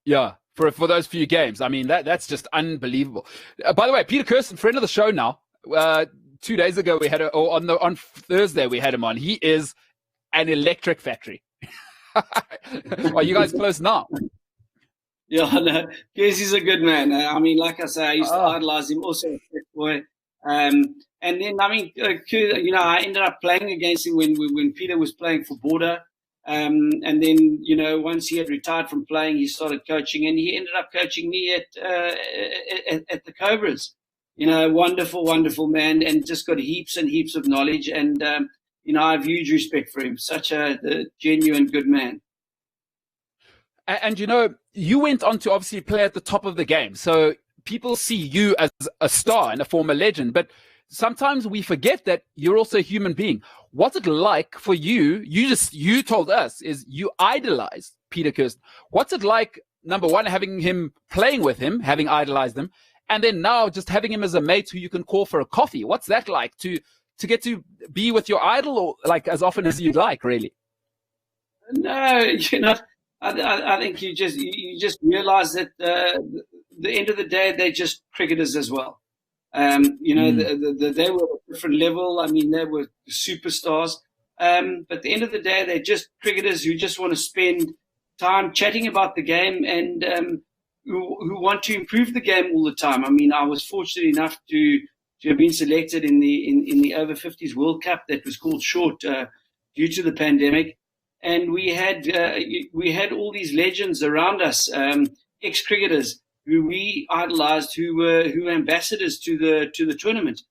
Yeah, for those few games. I mean, that's just unbelievable. By the way, Peter Kirsten, friend of the show now. 2 days ago we had on Thursday we had him on. He is an electric factory. Are you guys close now? Yeah, no, Casey's a good man. I mean, like I say, I used to idolize him also. Boy. And then, I mean, I ended up playing against him when Peter was playing for Border. And then, once he had retired from playing, he started coaching, and he ended up coaching me at the Cobras. Wonderful, wonderful man, and just got heaps and heaps of knowledge. And, I have huge respect for him. Such a genuine good man. And, you went on to obviously play at the top of the game. So people see you as a star and a former legend, but sometimes we forget that you're also a human being. What's it like for you? You told us is you idolized Peter Kirsten. What's it like, number one, having him, playing with him, having idolized him, and then now just having him as a mate who you can call for a coffee? What's that like to get to be with your idol, or like as often as you'd like, really? No, I think you just realize that the end of the day, they're just cricketers as well. They were at a different level. I mean, they were superstars. But at the end of the day, they're just cricketers who just want to spend time chatting about the game and who want to improve the game all the time. I mean, I was fortunate enough to have been selected in the over 50s World Cup that was called short due to the pandemic. And we had all these legends around us, ex-cricketers who we idolized, who were ambassadors to the tournament,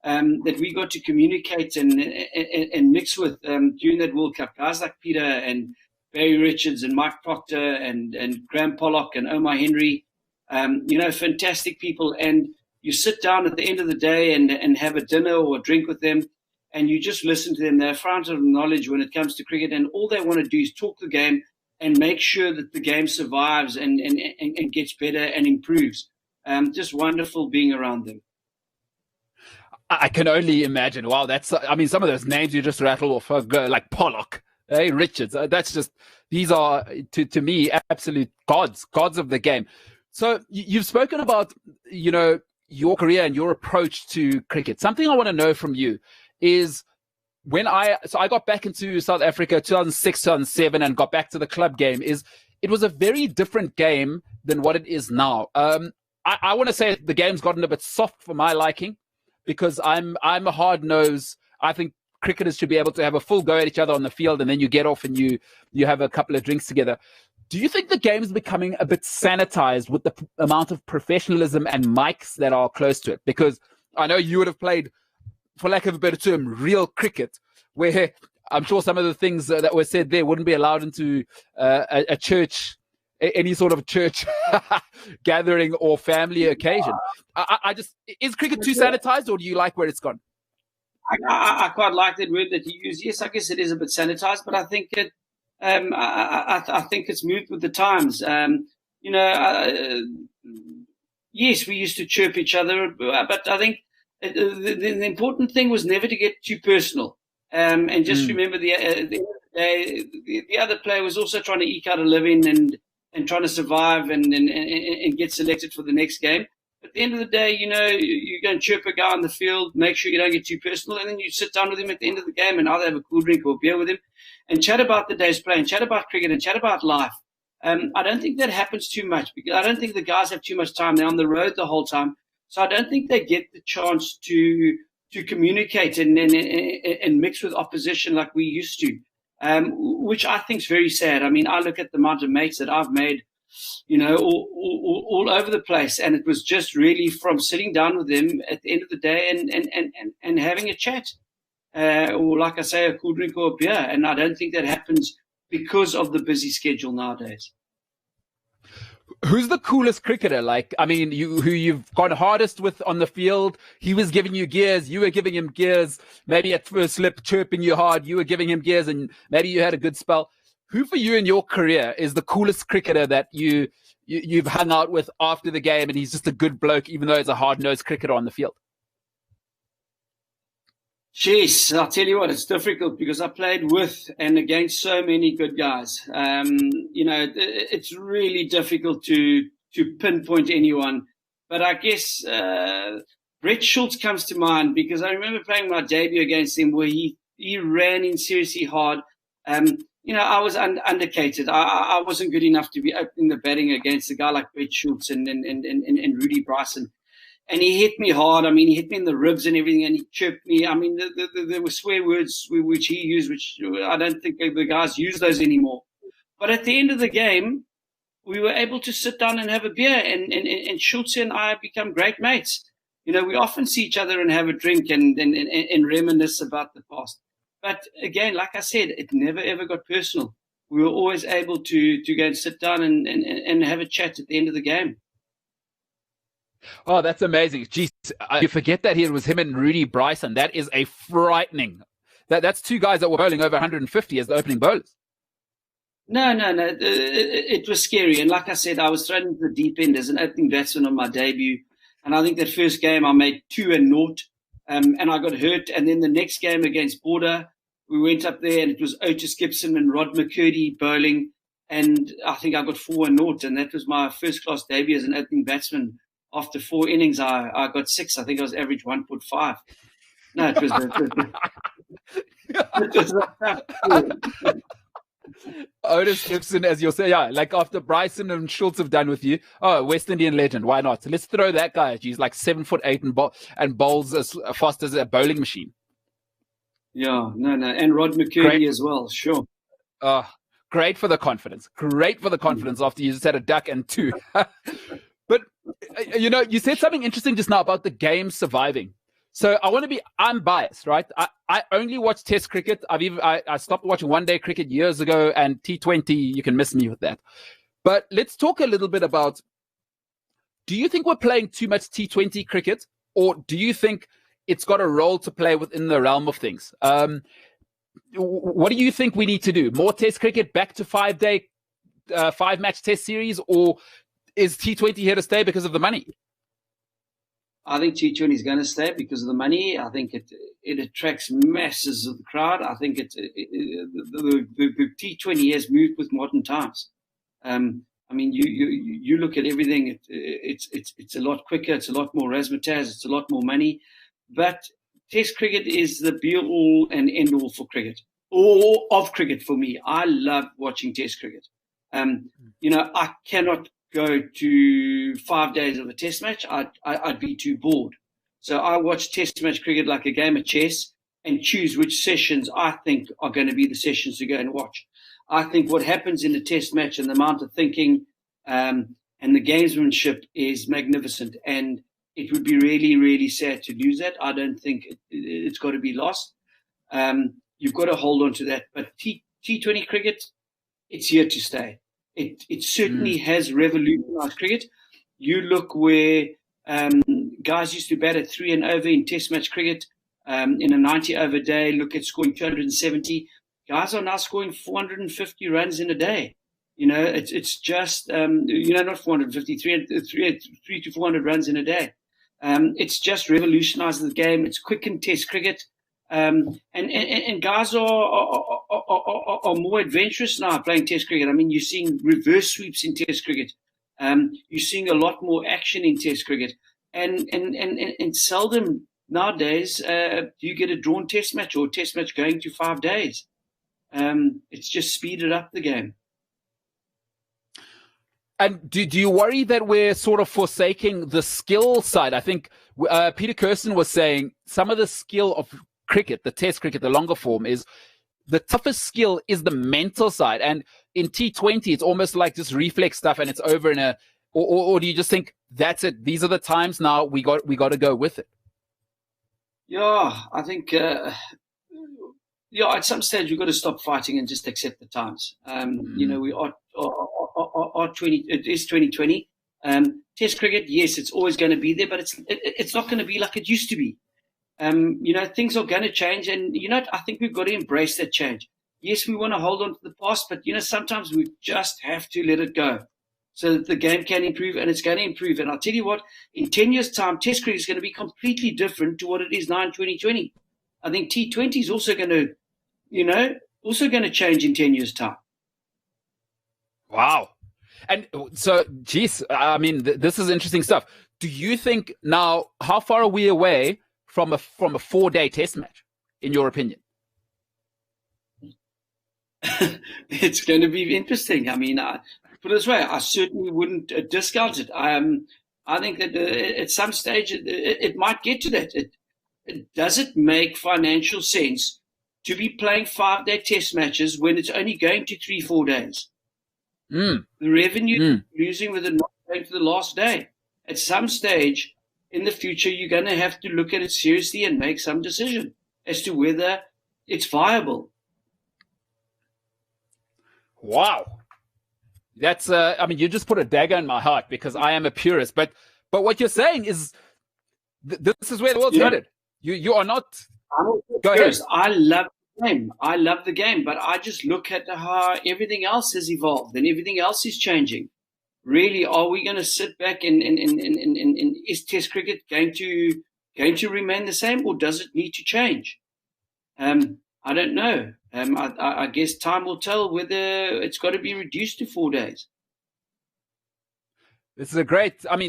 that we got to communicate and mix with during that World Cup. Guys like Peter and Barry Richards and Mike Proctor and Graham Pollock and Omar Henry, fantastic people. And you sit down at the end of the day and have a dinner or a drink with them, and you just listen to them. They're a fountain of knowledge when it comes to cricket, and all they want to do is talk the game and make sure that the game survives and gets better and improves. Just wonderful being around them. I can only imagine. Wow, some of those names you just rattled off, like Pollock, Richards. These are, to me, absolute gods of the game. So you've spoken about, your career and your approach to cricket. Something I want to know from you is I got back into South Africa 2006, 2007 and got back to the club game. It was a very different game than what it is now. I want to say the game's gotten a bit soft for my liking because I'm a hard nose. I think cricketers should be able to have a full go at each other on the field, and then you get off and you have a couple of drinks together. Do you think the game's becoming a bit sanitized with the amount of professionalism and mics that are close to it? Because I know you would have played, for lack of a better term, real cricket, where I'm sure some of the things that were said there wouldn't be allowed into a church, any sort of church gathering or family occasion. Is cricket too sanitized, or do you like where it's gone? I quite like that word that you use. Yes, I guess it is a bit sanitized, but I think I think it's moved with the times. Yes, we used to chirp each other, but I think the important thing was never to get too personal. And just remember the other player was also trying to eke out a living and trying to survive and get selected for the next game. At the end of the day, you go and chirp a guy on the field, make sure you don't get too personal, and then you sit down with him at the end of the game and either have a cool drink or a beer with him and chat about the day's play and chat about cricket and chat about life. I don't think that happens too much because I don't think the guys have too much time. They're on the road the whole time. So I don't think they get the chance to communicate and mix with opposition like we used to, which I think is very sad. I mean, I look at the amount of mates that I've made, all over the place, and it was just really from sitting down with them at the end of the day and having a chat, or like I say, a cool drink or a beer. And I don't think that happens because of the busy schedule nowadays. Who's the coolest cricketer? Who you've gone hardest with on the field? He was giving you gears, you were giving him gears. Maybe at first slip, chirping you hard, you were giving him gears, and maybe you had a good spell. Who for you in your career is the coolest cricketer that you've hung out with after the game, and he's just a good bloke, even though he's a hard-nosed cricketer on the field? Jeez, I'll tell you what, it's difficult because I played with and against so many good guys. It's really difficult to pinpoint anyone. But I guess Brett Schultz comes to mind because I remember playing my debut against him where he ran in seriously hard. I was undercated. I wasn't good enough to be opening the batting against a guy like Brett Schultz and Rudy Bryson. And he hit me hard. I mean, he hit me in the ribs and everything, and he chirped me. I mean, there were swear words which he used, which I don't think the guys use those anymore. But at the end of the game, we were able to sit down and have a beer, and Schultz and I have become great mates. We often see each other and have a drink and reminisce about the past. But again, like I said, it never, ever got personal. We were always able to go and sit down and have a chat at the end of the game. Oh, that's amazing. Geez, you forget that it was him and Rudy Bryson. That is a frightening. That's two guys that were bowling over 150 as the opening bowlers. No. It was scary. And like I said, I was thrown into the deep end as an opening batsman on my debut. And I think that first game I made 2-0, and I got hurt. And then the next game against Border, we went up there and it was Otis Gibson and Rod McCurdy bowling. And I think I got 4-0. And that was my first-class debut as an opening batsman. After 4 innings, I got 6. I think I was average 1.5. No, it was Otis Gibson, as you'll say, yeah, like after Bryson and Schultz have done with you. Oh, West Indian legend. Why not? So let's throw that guy at you. He's like 7'8" and bowls as fast as a bowling machine. Yeah, no. And Rod McCurdy as well, sure. Great for the confidence. After you just had a duck and 2. But, you said something interesting just now about the game surviving. So I want to be unbiased, right? I only watch Test cricket. I stopped watching one-day cricket years ago, and T20, you can miss me with that. But let's talk a little bit about, do you think we're playing too much T20 cricket, or do you think it's got a role to play within the realm of things? What do you think we need to do? More Test cricket, back to 5-match Test series, or is T20 here to stay because of the money? I think T20 is going to stay because of the money. I think it attracts masses of the crowd. I think the T20 has moved with modern times. You look at everything. It's a lot quicker. It's a lot more razzmatazz. It's a lot more money. But Test cricket is the be-all and end-all for cricket, or of cricket for me. I love watching Test cricket. I cannot go to 5 days of a Test match. I'd be too bored. So I watch Test match cricket like a game of chess and choose which sessions I think are going to be the sessions to go and watch. I think what happens in a Test match and the amount of thinking and the gamesmanship is magnificent. And it would be really, really sad to lose that. I don't think it's got to be lost. You've got to hold on to that. But T20 cricket, it's here to stay. It certainly has revolutionized cricket. You look where guys used to bat at 3 and over in Test match cricket in a 90-over day. Look at scoring 270. Guys are now scoring 450 runs in a day. It's just not 450, 3 to 400 runs in a day. It's just revolutionized the game. It's quickened Test cricket. And guys are more adventurous now playing Test cricket. I mean, you're seeing reverse sweeps in Test cricket. You're seeing a lot more action in Test cricket, and seldom nowadays do you get a drawn Test match or a Test match going to 5 days. It's just speeded up the game. And do you worry that we're sort of forsaking the skill side? I think Peter Kirsten was saying some of the skill of cricket, the Test cricket, the longer form, is the toughest skill is the mental side. And in T20, it's almost like just reflex stuff and it's over in a, or do you just think that's it? These are the times now we got to go with it. Yeah, I think, at some stage you've got to stop fighting and just accept the times. We are 20, it is 2020. Test cricket, yes, it's always going to be there, but it's not going to be like it used to be. Things are going to change, and I think we've got to embrace that change. Yes, we want to hold on to the past, but sometimes we just have to let it go so that the game can improve, and it's going to improve. And I'll tell you what, in 10 years' time, Test cricket is going to be completely different to what it is now in 2020. I think T20 is also going to change in 10 years' time. Wow. And so, geez, I mean, this is interesting stuff. Do you think now, how far are we away from a 4-day test match, in your opinion? It's going to be interesting. I mean, put it this way, I certainly wouldn't discount it. I think that at some stage it might get to that. Does it make financial sense to be playing 5-day test matches when it's only going to 3-4 days? The revenue losing with it not going to the last day. At some stage in the future, you're going to have to look at it seriously and make some decision as to whether it's viable. Wow. That's, I mean, you just put a dagger in my heart because I am a purist. But what you're saying is this is where the world's headed. You are not. Go ahead. I love the game. I love the game, but I just look at how everything else has evolved and everything else is changing. Really, are we going to sit back and is Test cricket going to remain the same, or does it need to change? I don't know. I guess time will tell whether it's got to be reduced to 4 days. This is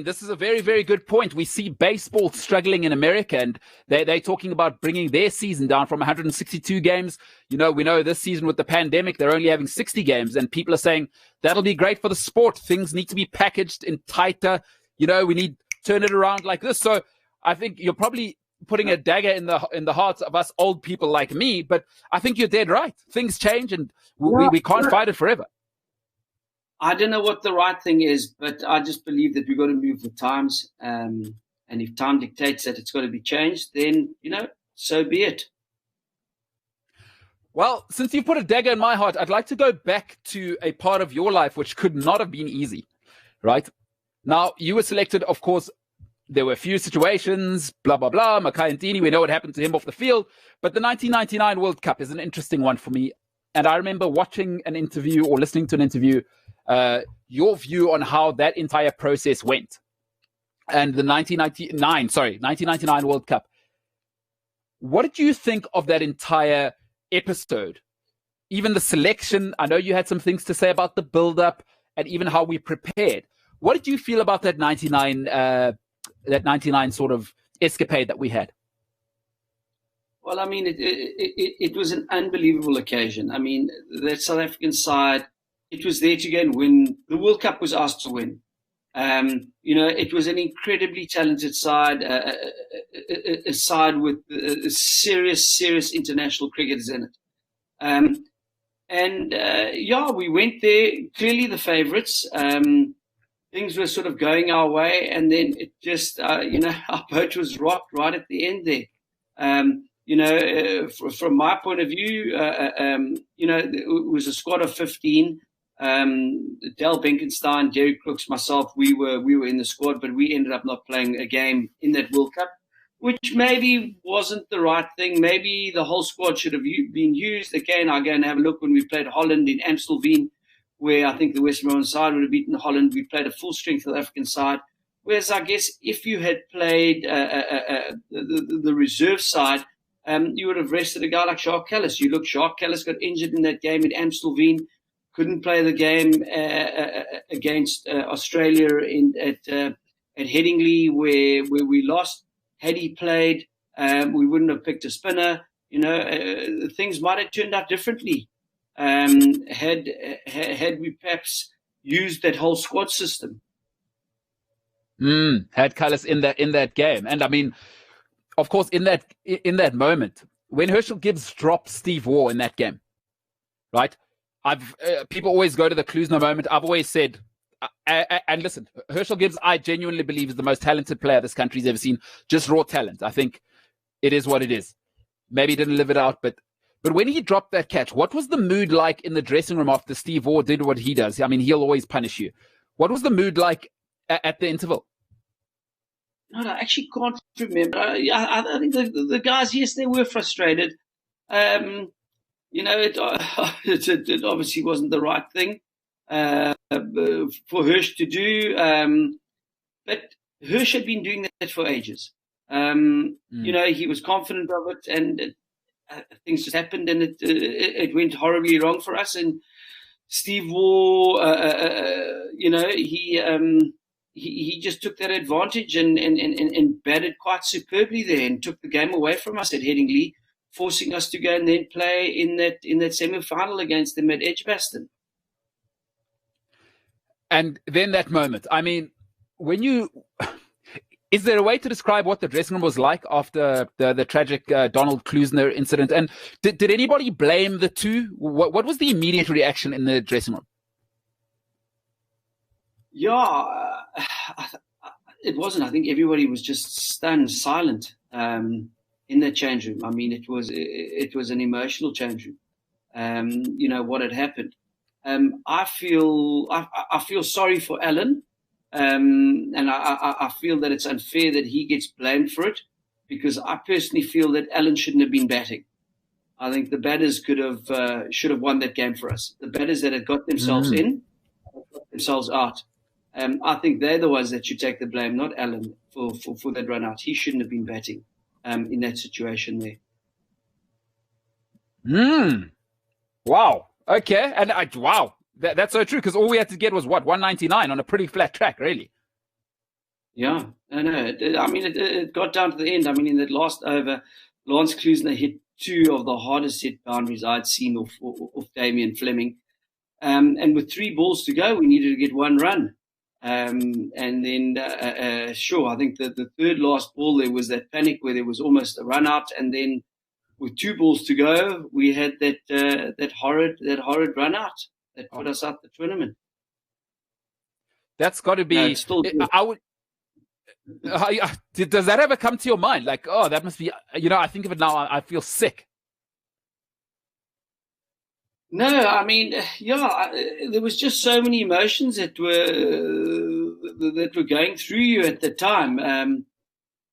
this is a very, very good point. We see baseball struggling in America, and they're talking about bringing their season down from 162 games. We know this season with the pandemic, they're only having 60 games, and people are saying that'll be great for the sport. Things need to be packaged in tighter. We need to turn it around like this. So I think you're probably putting a dagger in the hearts of us old people like me, but I think you're dead right. Things change, and we can't fight it forever. I don't know what the right thing is, but I just believe that we've got to move with times. And if time dictates that it's got to be changed, then, so be it. Well, since you put a dagger in my heart, I'd like to go back to a part of your life which could not have been easy, right? Now, you were selected, of course. There were a few situations, blah, blah, blah. Makhaya Ntini, we know what happened to him off the field. But the 1999 World Cup is an interesting one for me. And I remember watching an interview or listening to an interview, your view on how that entire process went. And the 1999 World Cup. What did you think of that entire episode? Even the selection, I know you had some things to say about the build-up and even how we prepared. What did you feel about that 99 sort of escapade that we had? Well, I mean, it was an unbelievable occasion. I mean, that South African side, it was there to go and win. The World Cup was asked to win. It was an incredibly talented side, a side with serious international cricketers in it. We went there, clearly the favourites. Things were sort of going our way, and then it just, our boat was rocked right at the end there. From my point of view, it was a squad of 15. Del Benkenstein, Derek Crooks, myself, we were in the squad, but we ended up not playing a game in that World Cup, which maybe wasn't the right thing. Maybe the whole squad should have been used. Again, I go and have a look when we played Holland in Amstelveen, where I think the West Indian side would have beaten Holland. We played a full-strength South African side. Whereas I guess if you had played the reserve side, you would have rested a guy like Jacques Kallis. You look, Jacques Kallis got injured in that game in Amstelveen, couldn't play the game against Australia at Headingley where we lost. Had he played, we wouldn't have picked a spinner. Things might have turned out differently. Had we perhaps used that whole squad system. Had Kallis in that game. And I mean, of course, in that moment, when Herschel Gibbs dropped Steve Waugh in that game, right? People always go to the Klusner moment. I've always said, and listen, Herschel Gibbs, I genuinely believe is the most talented player this country's ever seen. Just raw talent. I think it is what it is. Maybe he didn't live it out, but when he dropped that catch, what was the mood like in the dressing room after Steve Waugh did what he does? I mean, he'll always punish you. What was the mood like at the interval? No, I actually can't remember. I think the guys, yes, they were frustrated. It obviously wasn't the right thing for Hirsch to do. But Hirsch had been doing that for ages. He was confident of it, and things just happened, and it went horribly wrong for us. And Steve Waugh, he just took that advantage and batted quite superbly there, and took the game away from us at Headingley, forcing us to go and then play in that semi-final against them at Edgbaston. And then that moment, I mean, is there a way to describe what the dressing room was like after the tragic Donald Klusner incident? And did anybody blame the two? What was the immediate reaction in the dressing room? Yeah, it wasn't. I think everybody was just stunned, silent in that change room. I mean, it was an emotional change room. What had happened. I feel sorry for Alan, and I feel that it's unfair that he gets blamed for it, because I personally feel that Alan shouldn't have been batting. I think the batters should have won that game for us. The batters that had got themselves in, got themselves out. I think they're the ones that should take the blame, not Alan, for that run out. He shouldn't have been batting in that situation there. Wow. Okay. And wow. That's so true, because all we had to get was, 199 on a pretty flat track, really. Yeah. No. It got down to the end. I mean, in that last over, Lance Klusner hit two of the hardest hit boundaries I'd seen off Damian Fleming. And with 3 balls to go, we needed to get 1 run. And then, I think the third last ball, there was that panic where there was almost a run out. And then with 2 balls to go, we had that horrid run out that put us out the tournament. That's got to be. No, does that ever come to your mind? Like, oh, that must be. I think of it now. I feel sick. No, I mean, there was just so many emotions that were going through you at the time. And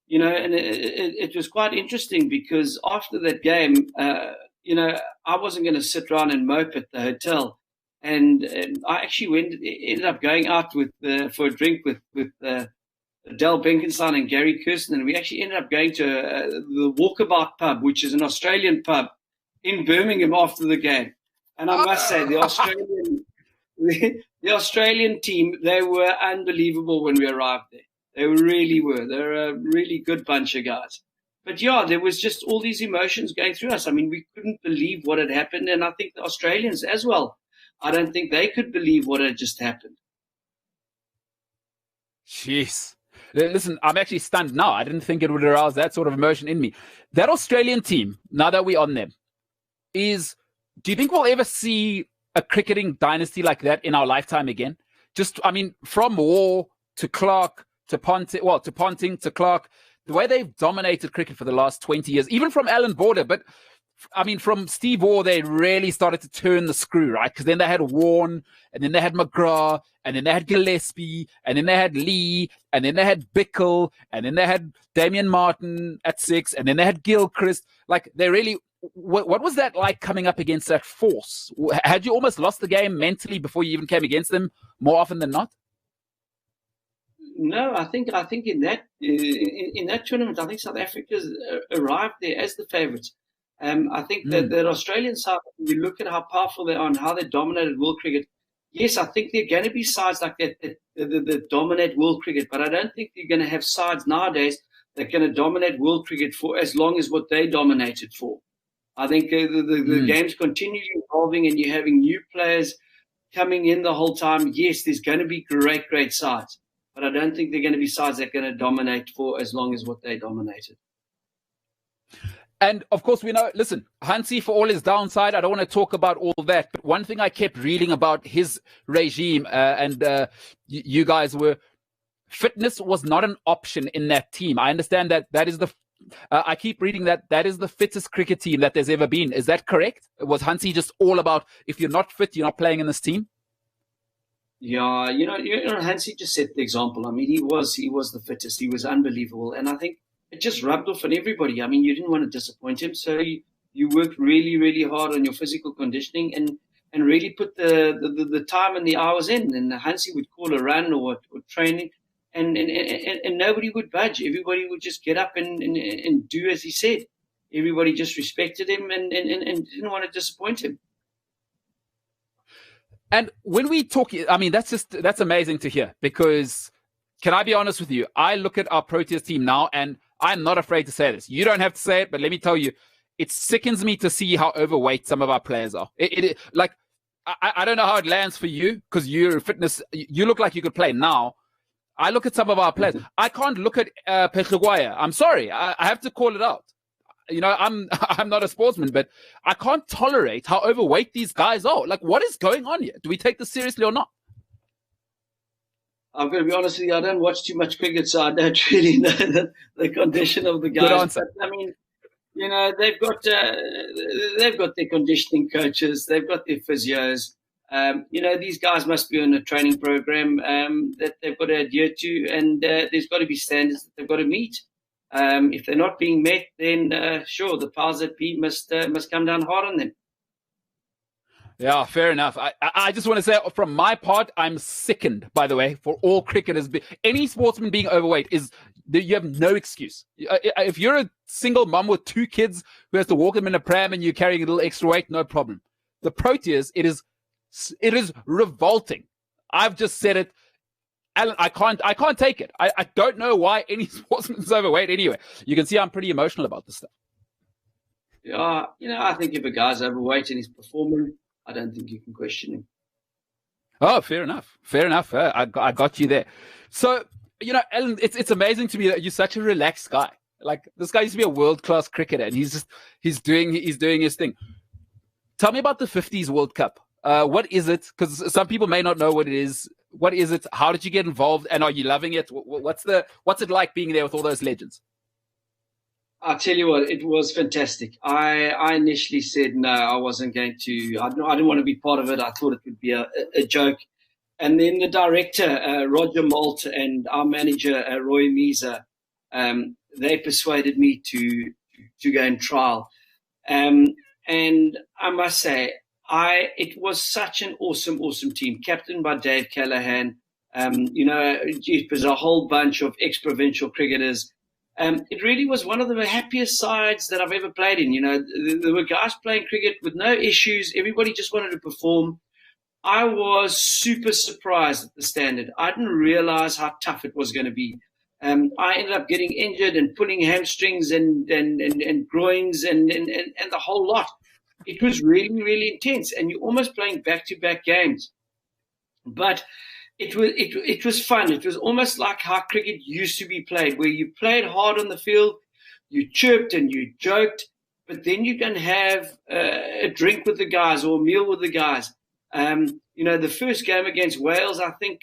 it was quite interesting, because after that game, I wasn't going to sit around and mope at the hotel, and I actually ended up going out for a drink with Dale Benkenstein and Gary Kirsten, and we actually ended up going to the Walkabout pub, which is an Australian pub in Birmingham after the game. And I must say, the Australian team, they were unbelievable when we arrived there. They really were. They're a really good bunch of guys. But there was just all these emotions going through us. I mean, we couldn't believe what had happened, and I think the Australians as well. I don't think they could believe what had just happened. Jeez. Listen, I'm actually stunned now. I didn't think it would arouse that sort of emotion in me. That Australian team, now that we're on them, do you think we'll ever see a cricketing dynasty like that in our lifetime again? From Waugh to Clark to Ponting to Clark, the way they've dominated cricket for the last 20 years, even from Alan Border, but from Steve Waugh, they really started to turn the screw, right? Because then they had Warne, and then they had McGrath, and then they had Gillespie, and then they had Lee, and then they had Bickle, and then they had Damian Martin at 6, and then they had Gilchrist. Like, they really... What was that like, coming up against that force? Had you almost lost the game mentally before you even came against them more often than not? No, I think in that tournament, I think South Africa's arrived there as the favourites. I think that Australian side, when you look at how powerful they are and how they dominated world cricket, yes, I think there are going to be sides like that dominate world cricket, but I don't think you're going to have sides nowadays that are going to dominate world cricket for as long as what they dominated for. I think the game's continually evolving, and you're having new players coming in the whole time. Yes, there's going to be great sides, but I don't think they're going to be sides that are going to dominate for as long as what they dominated. And of course, we know, listen, Hansi, for all his downside, I don't want to talk about all that. But one thing I kept reading about his regime, you guys were, fitness was not an option in that team. I understand that is I keep reading that is the fittest cricket team that there's ever been. Is that correct? Was Hansi just all about, if you're not fit, you're not playing in this team? Yeah, Hansi just set the example. I mean, he was the fittest. He was unbelievable. And I think it just rubbed off on everybody. I mean, you didn't want to disappoint him. So you worked really, really hard on your physical conditioning and really put the time and the hours in. And Hansi would call a run or training. And nobody would budge. Everybody would just get up and do as he said. everybody just respected him and didn't want to disappoint him. And when we talk, I mean, that's amazing to hear, because can I be honest with you? I look at our Proteas team now, and I'm not afraid to say this. You don't have to say it, but let me tell you, it sickens me to see how overweight some of our players are. I don't know how it lands for you, because you're fitness. You look like you could play now. I look at some of our players. I can't look at Pechegwaya. I'm sorry. I have to call it out. You know, I'm not a sportsman, but I can't tolerate how overweight these guys are. Like, what is going on here? Do we take this seriously or not? I'm going to be honest with you. I don't watch too much cricket, so I don't really know the condition of the guys. Good answer. But, I mean, you know, they've got their conditioning coaches, they've got their physios. You know, these guys must be on a training program that they've got to adhere to, and there's got to be standards that they've got to meet. If they're not being met, then sure, the powers that be must come down hard on them. Yeah, fair enough. I just want to say, from my part, I'm sickened, by the way, for all cricketers. Any sportsman being overweight you have no excuse. If you're a single mom with 2 kids who has to walk them in a pram and you're carrying a little extra weight, no problem. The Proteas, it is revolting. I've just said it. Alan, I can't take it. I don't know why any sportsman is overweight anyway. You can see I'm pretty emotional about this stuff. Yeah, you know, I think if a guy's overweight and he's performing, I don't think you can question him. Oh, fair enough. Fair enough. I got you there. So, you know, Alan, it's amazing to me that you're such a relaxed guy. Like, this guy used to be a world-class cricketer, and he's doing his thing. Tell me about the 50s World Cup. What is it? Because some people may not know what it is. What is it? How did you get involved? And are you loving it? What's it like being there with all those legends? I'll tell you what, it was fantastic. I initially said no, I wasn't going to. I didn't want to be part of it. I thought it would be a joke. And then the director, Roger Malt, and our manager, Roy Meeser, they persuaded me to go and trial. And I must say, it was such an awesome team, captained by Dave Callaghan. You know, it was a whole bunch of ex-provincial cricketers. It really was one of the happiest sides that I've ever played in. You know, there were guys playing cricket with no issues. Everybody just wanted to perform. I was super surprised at the standard. I didn't realize how tough it was going to be. I ended up getting injured and pulling hamstrings and groins and the whole lot. It was really, really intense, and you're almost playing back-to-back games. But it was fun. It was almost like how cricket used to be played, where you played hard on the field, you chirped and you joked, but then you can have a drink with the guys or a meal with the guys. You know, the first game against Wales, I think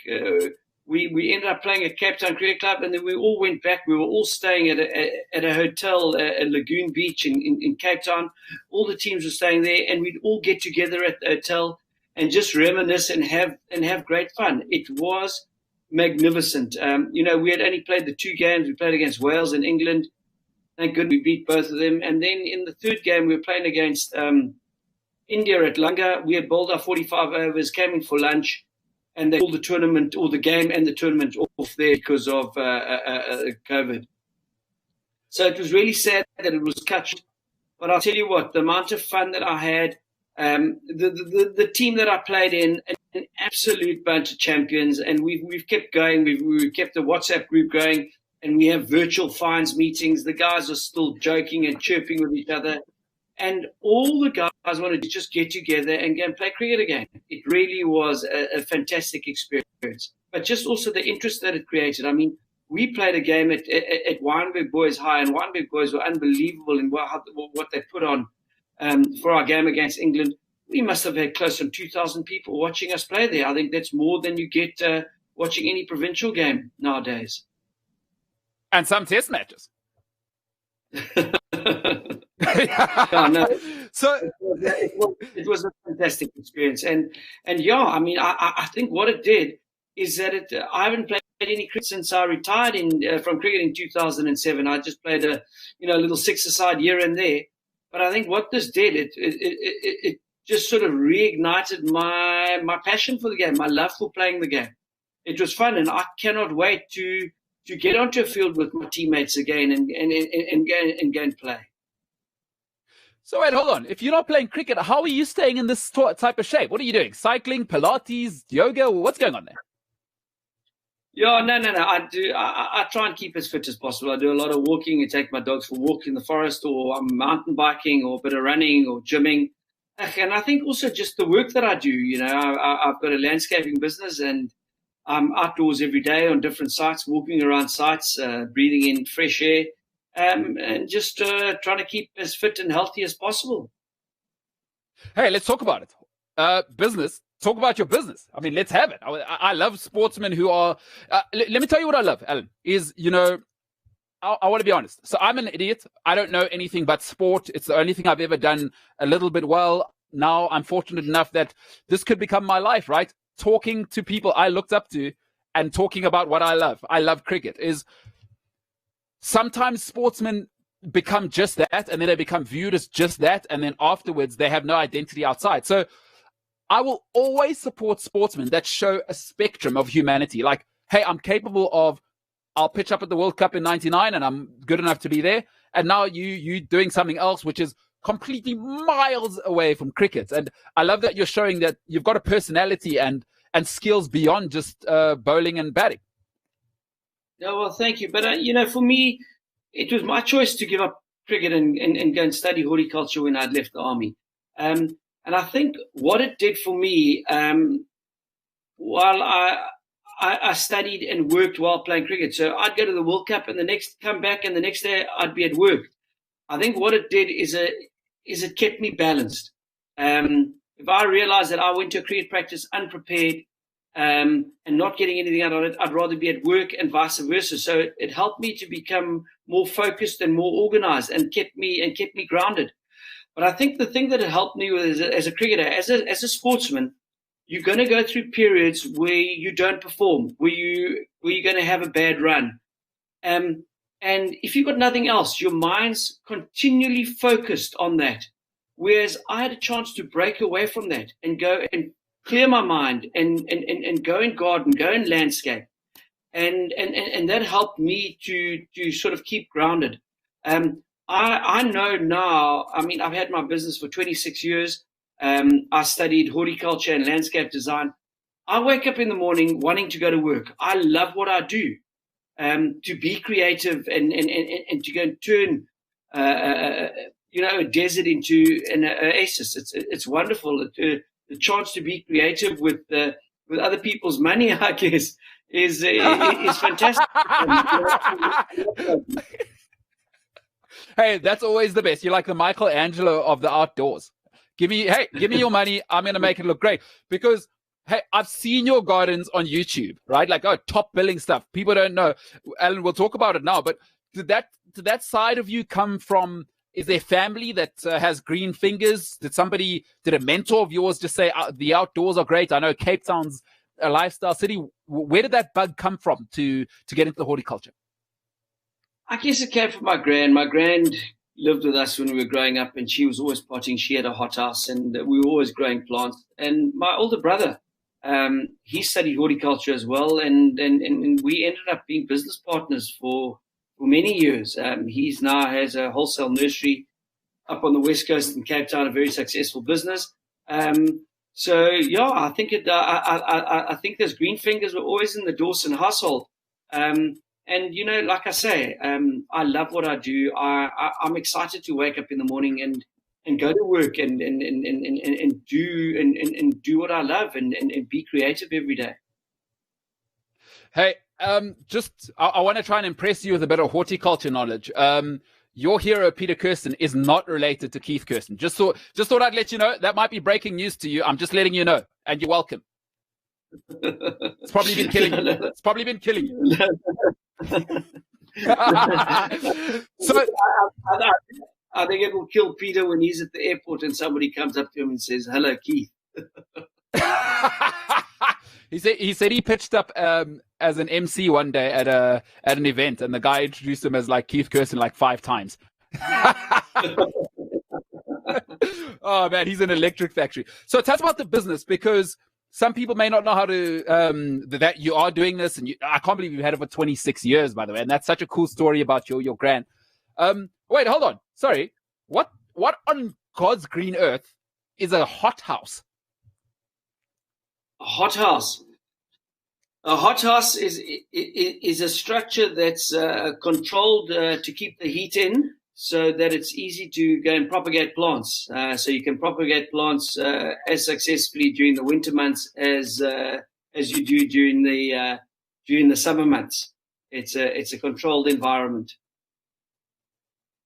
we ended up playing at Cape Town Cricket Club, and then we all went back. We were all staying at a hotel at Lagoon Beach in Cape Town. All the teams were staying there, and we'd all get together at the hotel and just reminisce and have great fun. It was magnificent. You know, we had only played the 2 games. We played against Wales and England. Thank goodness we beat both of them. And then in the 3rd game, we were playing against India at Langa. We had bowled our 45 overs, came in for lunch, and they called the tournament, or the game and the tournament, off there because of COVID. So it was really sad that it was cut. But I'll tell you what, the amount of fun that I had, the team that I played in, an absolute bunch of champions, and we've kept going. We've kept the WhatsApp group going, and we have virtual fines meetings. The guys are still joking and chirping with each other, and all the guys wanted to just get together and go and play cricket again. It really was a fantastic experience, but just also the interest that it created. I mean, we played a game at Wynberg Boys High, and Wynberg Boys were unbelievable in what they put on. For our game against England, we must have had close to 2,000 people watching us play there. I think that's more than you get watching any provincial game nowadays. And some test matches. No. So it was a fantastic experience. And yeah, I mean, I think what it did is that I haven't played any cricket since I retired from cricket in 2007. I just played a little 6-a-side here and there. But I think what this did, it just sort of reignited my passion for the game, my love for playing the game. It was fun, and I cannot wait to get onto a field with my teammates again and go and play. So wait, hold on. If you're not playing cricket, how are you staying in this type of shape? What are you doing? Cycling, Pilates, yoga? What's going on there? Yeah, no. I try and keep as fit as possible. I do a lot of walking. I take my dogs for a walk in the forest, or I'm mountain biking, or a bit of running, or gymming. And I think also just the work that I do. I've got a landscaping business, and I'm outdoors every day on different sites, walking around sites, breathing in fresh air. And just trying to keep as fit and healthy as possible. Hey, let's talk about it. Business. Talk about your business. I mean, let's have it. I love sportsmen who are... let me tell you what I love, Alan, is, I want to be honest. So I'm an idiot. I don't know anything but sport. It's the only thing I've ever done a little bit well. Now I'm fortunate enough that this could become my life, right? Talking to people I looked up to and talking about what I love. I love cricket. Sometimes sportsmen become just that, and then they become viewed as just that, and then afterwards they have no identity outside. So I will always support sportsmen that show a spectrum of humanity. Like, hey, I'm capable of, I'll pitch up at the World Cup in 99 and I'm good enough to be there. And now you doing something else, which is completely miles away from cricket. And I love that you're showing that you've got a personality and skills beyond just bowling and batting. Yeah, well, thank you. But, for me, it was my choice to give up cricket and go and study horticulture when I'd left the army. And I think what it did for me, while I studied and worked while playing cricket, so I'd go to the World Cup and come back and the next day I'd be at work. I think what it did is it kept me balanced. If I realized that I went to a cricket practice unprepared, and not getting anything out of it, I'd rather be at work and vice versa. So it helped me to become more focused and more organized, and kept me grounded. But I think the thing that it helped me with as a cricketer, as a sportsman, you're going to go through periods where you don't perform, where you're going to have a bad run. And if you've got nothing else, your mind's continually focused on that. Whereas I had a chance to break away from that and go and clear my mind and go and garden, go and landscape. And that helped me to sort of keep grounded. I know now, I mean, I've had my business for 26 years. I studied horticulture and landscape design. I wake up in the morning wanting to go to work. I love what I do. To be creative and to go and turn, a desert into an oasis. It's wonderful. The chance to be creative with other people's money, I guess, is fantastic. Hey, that's always the best. You're like the Michelangelo of the outdoors. Give me your money. I'm going to make it look great. Because, hey, I've seen your gardens on YouTube, right? Like, top billing stuff. People don't know. Alan, we'll talk about it now. But did that side of you come from, is there family that has green fingers? Did a mentor of yours just say, the outdoors are great? I know Cape Town's a lifestyle city. Where did that bug come from to get into the horticulture? I guess it came from my grand. My grand lived with us when we were growing up, and she was always potting. She had a hothouse, and we were always growing plants. And my older brother, he studied horticulture as well, and we ended up being business partners for many years. He now has a wholesale nursery up on the West Coast in Cape Town, a very successful business. So yeah, I think I think those green fingers were always in the Dawson household. And like I say, I love what I do. I'm excited to wake up in the morning and go to work and do what I love and be creative every day. Hey, I want to try and impress you with a bit of horticulture knowledge. Your hero, Peter Kirsten, is not related to Keith Kirsten. Just thought I'd let you know. That might be breaking news to you. I'm just letting you know, and you're welcome. It's probably been killing you. So I think it will kill Peter when he's at the airport and somebody comes up to him and says, "Hello, Keith." He said he pitched up as an MC one day at an event, and the guy introduced him as like Keith Kirsten like 5 times. Oh man, he's an electric factory. So tell us about the business, because some people may not know how to that you are doing this, and I can't believe you've had it for 26 years, by the way, and that's such a cool story about your grand. Wait, hold on. Sorry, what on God's green earth is a hothouse? A hothouse. A hothouse is a structure that's controlled to keep the heat in, so that it's easy to go and propagate plants. So you can propagate plants as successfully during the winter months as you do during the summer months. It's a controlled environment.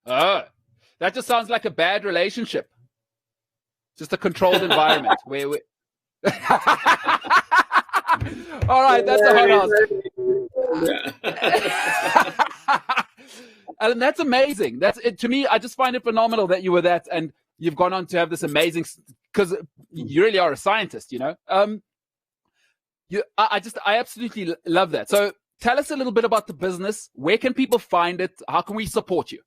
Oh, that just sounds like a bad relationship. Just a controlled environment where we. All right, that's a hothouse. And that's amazing. That's it to me. I just find it phenomenal that you were that, and you've gone on to have this amazing. Because you really are a scientist, you know. I absolutely love that. So tell us a little bit about the business. Where can people find it? How can we support you?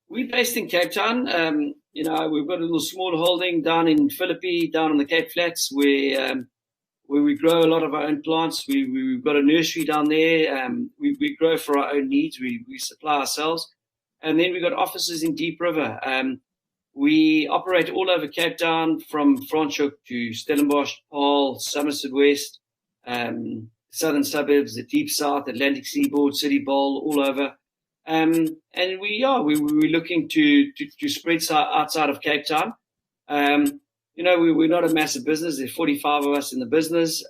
We're based in Cape Town. We've got a little small holding down in Philippi, down on the Cape Flats, where we grow a lot of our own plants. We've got a nursery down there. We grow for our own needs. We supply ourselves. And then we've got offices in Deep River. We operate all over Cape Town, from Franschhoek to Stellenbosch, Paarl, Somerset West, southern suburbs, the Deep South, Atlantic Seaboard, City Bowl, all over. And we're looking to spread outside of Cape Town. We're not a massive business. There's 45 of us in the business.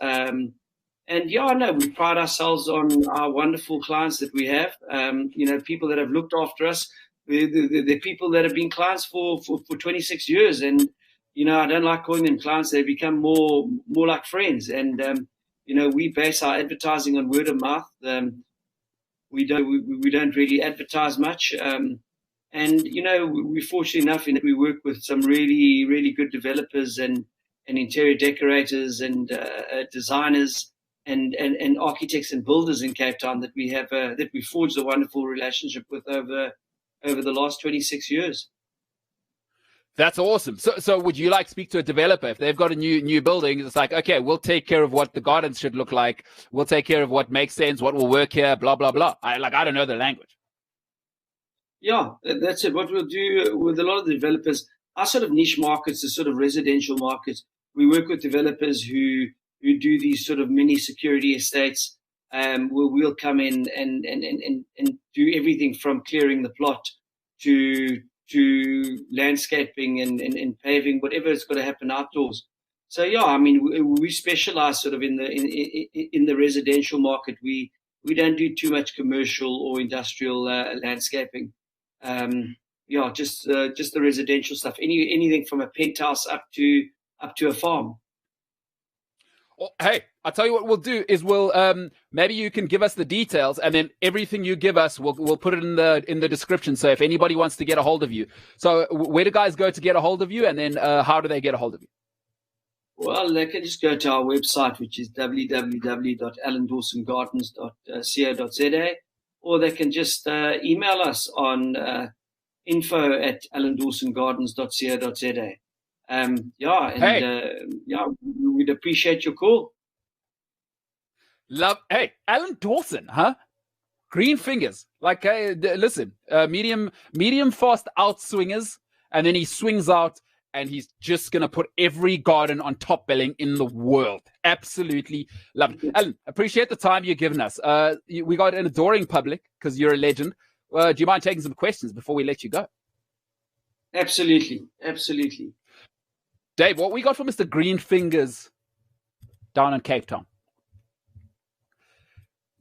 We pride ourselves on our wonderful clients that we have. People that have looked after us. The people that have been clients for 26 years. And, I don't like calling them clients. They become more like friends. And, we base our advertising on word of mouth. We don't really advertise much. We're fortunate enough in that we work with some really, really good developers and interior decorators and designers and architects and builders in Cape Town that we forged a wonderful relationship with over the last 26 years. That's awesome. So would you like to speak to a developer if they've got a new building? It's like, okay, we'll take care of what the gardens should look like. We'll take care of what makes sense, what will work here, blah, blah, blah. I don't know the language. Yeah, that's it. What we'll do with a lot of the developers, our sort of niche markets, the sort of residential markets, we work with developers who do these sort of mini security estates. We'll come in and do everything from clearing the plot to landscaping and paving, whatever is going to happen outdoors. So we specialize sort of in the residential market. We don't do too much commercial or industrial landscaping. Just the residential stuff. Anything from a penthouse up to a farm. Well, hey, I'll tell you what we'll do is maybe you can give us the details, and then everything you give us, we'll put it in the description. So if anybody wants to get a hold of you, so where do guys go to get a hold of you, and then how do they get a hold of you? Well, they can just go to our website, which is www.alandawsongardens.co.za, or they can just email us on info@alandawsongardens.co.za. We'd appreciate your call. Hey, Alan Dawson, huh? Green fingers. Like, listen, medium fast outswingers, and then he swings out, and he's just going to put every garden on top billing in the world. Absolutely love it. Alan, appreciate the time you've given us. We got an adoring public because you're a legend. Do you mind taking some questions before we let you go? Absolutely. Dave, what we got from Mr. Green Fingers down in Cape Town?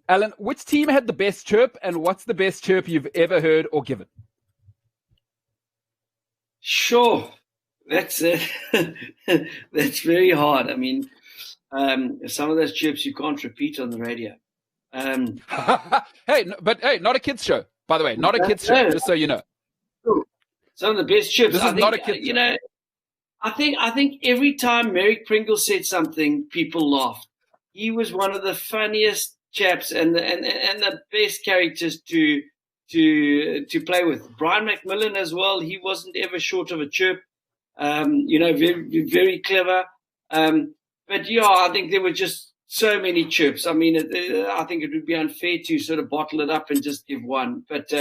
Alan, which team had the best chirp, and what's the best chirp you've ever heard or given? Sure. That's that's very hard. I mean, some of those chirps you can't repeat on the radio. Hey, not a kids show, by the way. Not a kids show, just so you know. Some of the best chirps. This is not a kids show. I think every time Merrick Pringle said something, people laughed. He was one of the funniest chaps and the best characters to play with. Brian McMillan as well. He wasn't ever short of a chirp. Very, very clever. I think there were just so many chirps. I mean, I think it would be unfair to sort of bottle it up and just give one. But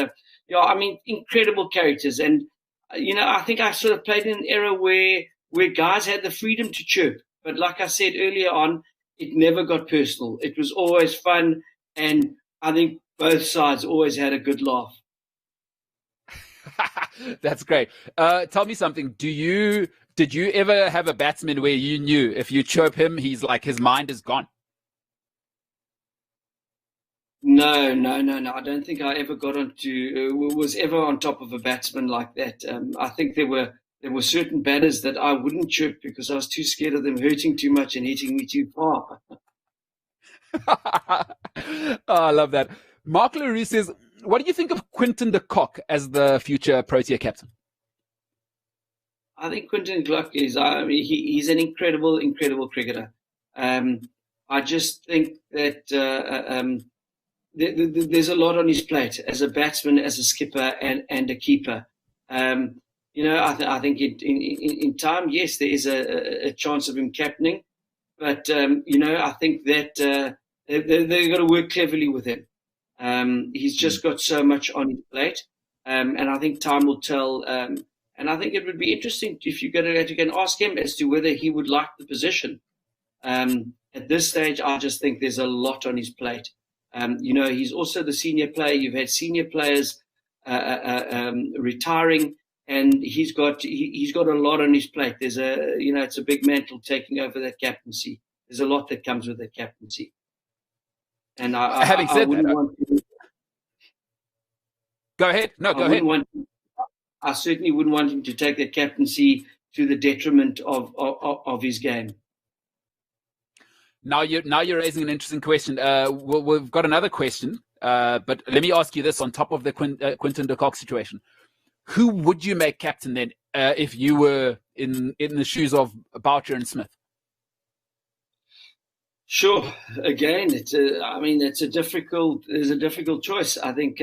incredible characters. And I think I sort of played in an era where guys had the freedom to chirp. But like I said earlier on, it never got personal. It was always fun. And I think both sides always had a good laugh. That's great. Tell me something. Did you ever have a batsman where you knew if you chirp him, he's like, his mind is gone? No. I don't think I ever was ever on top of a batsman like that. I think there were certain batters that I wouldn't chirp because I was too scared of them hurting too much and hitting me too far. Oh, I love that. Mark LaRue says, what do you think of Quinton de Kock as the future Protea captain? I think Quinton de Kock is, he's an incredible cricketer. I just think that there's a lot on his plate as a batsman, as a skipper, and a keeper. I think in time, yes, there is a chance of him captaining, but I think that they've got to work cleverly with him. He's just got so much on his plate, and I think time will tell. And I think it would be interesting if you can ask him as to whether he would like the position. At this stage, I just think there's a lot on his plate. He's also the senior player. You've had senior players retiring, and he's got a lot on his plate. There's it's a big mantle taking over that captaincy. There's a lot that comes with that captaincy. And having said that, go ahead. No, go ahead. I certainly wouldn't want him to take that captaincy to the detriment of his game. Now you're raising an interesting question. We've got another question, but let me ask you this on top of the Quinton de Kock situation. Who would you make captain then if you were in the shoes of Boucher and Smith? Sure. Again, there's a difficult choice. I think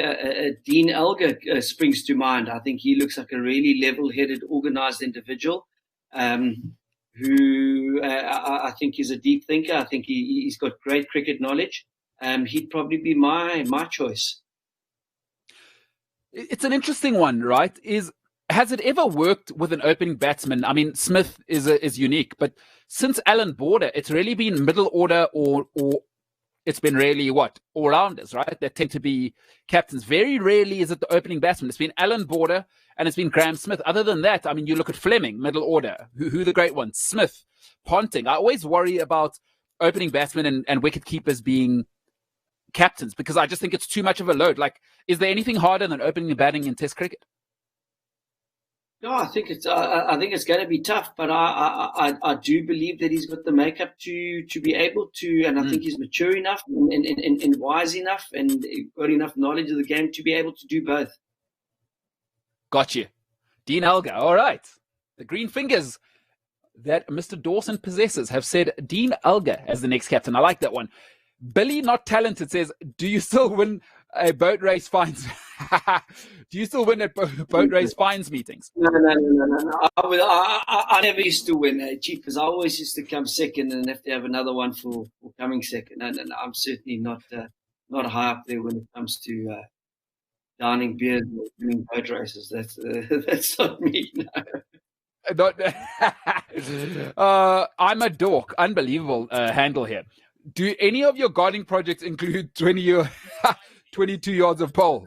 Dean Elgar springs to mind. I think he looks like a really level-headed, organized individual who I think is a deep thinker. I think he's got great cricket knowledge. He'd probably be my choice. It's an interesting one, right? Has it ever worked with an opening batsman? I mean, Smith is unique, but since Alan Border, it's really been middle order or it's been really all-rounders, right? That tend to be captains. Very rarely is it the opening batsman. It's been Alan Border and it's been Graham Smith. Other than that, I mean, you look at Fleming, middle order. Who the great ones? Smith, Ponting. I always worry about opening batsmen and wicket keepers being captains because I just think it's too much of a load. Like, is there anything harder than opening and batting in Test cricket? No, I think it's going to be tough, but I do believe that he's got the makeup to be able to, and I think he's mature enough and wise enough and got enough knowledge of the game to be able to do both. Got you. Dean Elgar. All right. The green fingers that Mr. Dawson possesses have said Dean Elgar as the next captain. I like that one. Billy Not Talented says, do you still win a boat race fines? Do you still win at boat race fines meetings? No. I never used to win, Chief, because I always used to come second and have to have another one for coming second. No. I'm certainly not high up there when it comes to downing beers or doing boat races. That's not me. No. I'm a dork. Unbelievable handle here. Do any of your gardening projects include 22 yards of pole?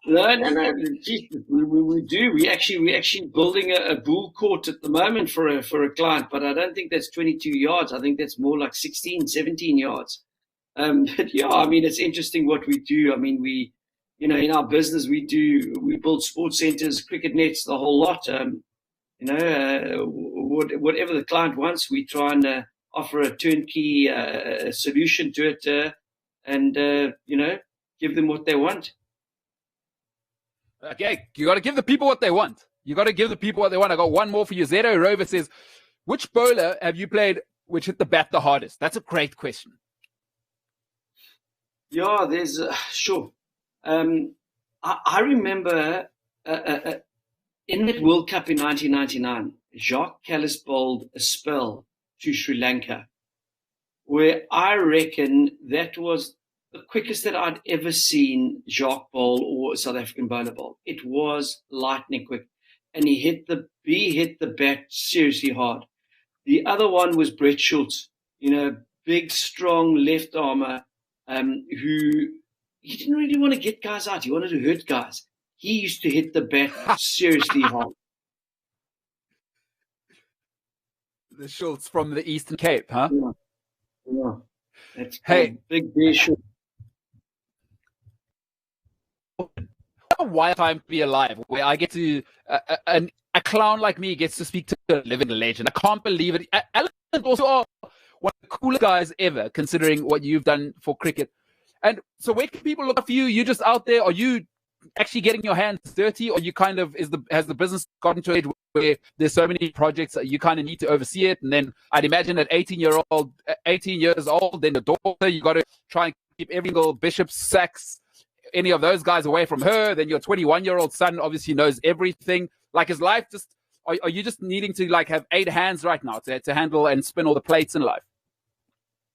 No. Jeez, we do. We actually building a bull court at the moment for a client, but I don't think that's 22 yards. I think that's more like 16, 17 yards. But yeah, I mean, it's interesting what we do. I mean, we, in our business, we build sports centers, cricket nets, the whole lot. Whatever the client wants, we try and offer a turnkey solution to it, and give them what they want. Okay, you got to give the people what they want. I got one more for you. Zeto Rover says, which bowler have you played which hit the bat the hardest? That's a great question. Yeah, there's sure. I remember in that World Cup in 1999, Jacques Kallis bowled a spell to Sri Lanka, where I reckon that was the quickest that I'd ever seen Jacques bowl or a South African bowler bowl. It was lightning quick. And he hit the bat seriously hard. The other one was Brett Schultz, big, strong left armer, who he didn't really want to get guys out. He wanted to hurt guys. He used to hit the bat seriously hard. The Schultz from the Eastern Cape, huh? Yeah. That's hey, big bear Schultz. What a wild time to be alive, where I get to a clown like me gets to speak to a living legend. I can't believe it. Alan is also one of the coolest guys ever, considering what you've done for cricket. And so, where can people look for you? You just out there? Are you actually getting your hands dirty, or you kind of has the business gotten to it where there's so many projects that you kind of need to oversee it? And then I'd imagine at 18 years old, then the daughter, you got to try and keep every single Bishop, Sachs, any of those guys away from her. Then your 21-year-old son obviously knows everything. Like, is life just, are you just needing to like have 8 hands right now to handle and spin all the plates in life?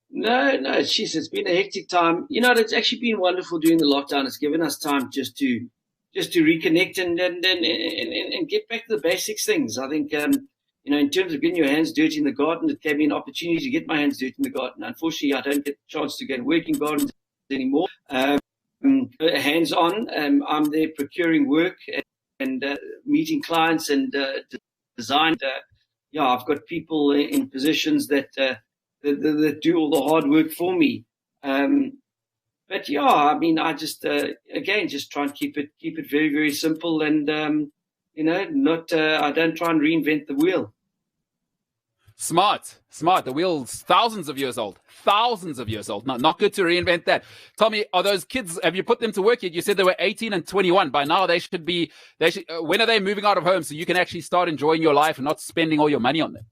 No, jeez, it's been a hectic time. It's actually been wonderful during the lockdown. It's given us time just to reconnect and get back to the basics things. I think, in terms of getting your hands dirty in the garden, it gave me an opportunity to get my hands dirty in the garden. Unfortunately, I don't get the chance to go and work in gardens anymore. Hands-on, I'm there procuring work and meeting clients and design. I've got people in positions that do all the hard work for me. But yeah, I mean, I just again just try and keep it very, very simple, and not I don't try and reinvent the wheel. Smart. The wheel's thousands of years old. Not good to reinvent that. Tell me, are those kids, have you put them to work yet? You said they were 18 and 21. By now they should when are they moving out of home so you can actually start enjoying your life and not spending all your money on them?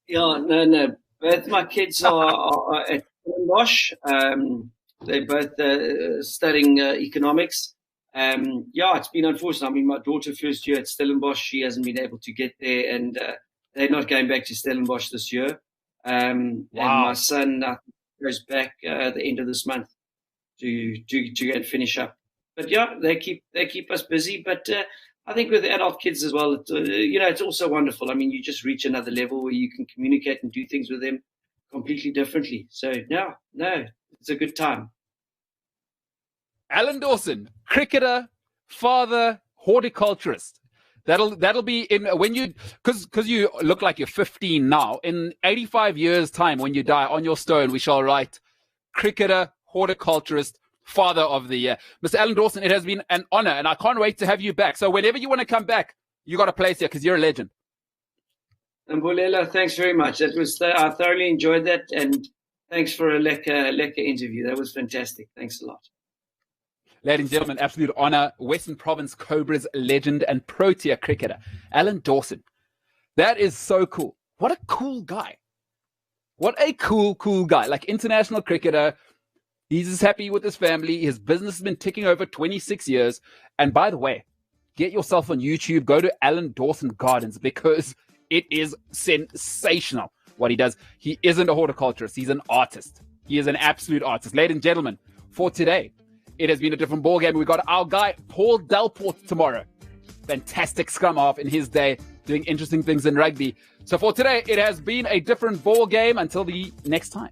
Yeah, no. Both my kids are at Stellenbosch. They're both studying economics. It's been unfortunate. I mean, my daughter first year at Stellenbosch, she hasn't been able to get there, and they're not going back to Stellenbosch this year. And my son goes back at the end of this month to go and finish up. But yeah, they keep us busy. But I think with adult kids as well, it's also wonderful. I mean, you just reach another level where you can communicate and do things with them completely differently. So no, it's a good time. Alan Dawson, cricketer, father, horticulturist. That'll be in when you, because you look like you're 15 now. In 85 years' time, when you die, on your stone we shall write cricketer, horticulturist, father of the year. Mr. Alan Dawson, it has been an honor, and I can't wait to have you back. So whenever you want to come back, you got a place here because you're a legend. And Mbulela, thanks very much. I thoroughly enjoyed that, and thanks for a lekker interview. That was fantastic. Thanks a lot. Ladies and gentlemen, absolute honor, Western Province Cobras legend and pro-tier cricketer, Alan Dawson. That is so cool. What a cool guy. What a cool guy. Like, international cricketer. He's just happy with his family. His business has been ticking over 26 years. And by the way, get yourself on YouTube. Go to Alan Dawson Gardens because it is sensational what he does. He isn't a horticulturist. He's an artist. He is an absolute artist. Ladies and gentlemen, for today, it has been a different ball game. We got our guy, Paul Delport, tomorrow. Fantastic scrum half in his day, doing interesting things in rugby. So for today, it has been a different ball game. Until the next time.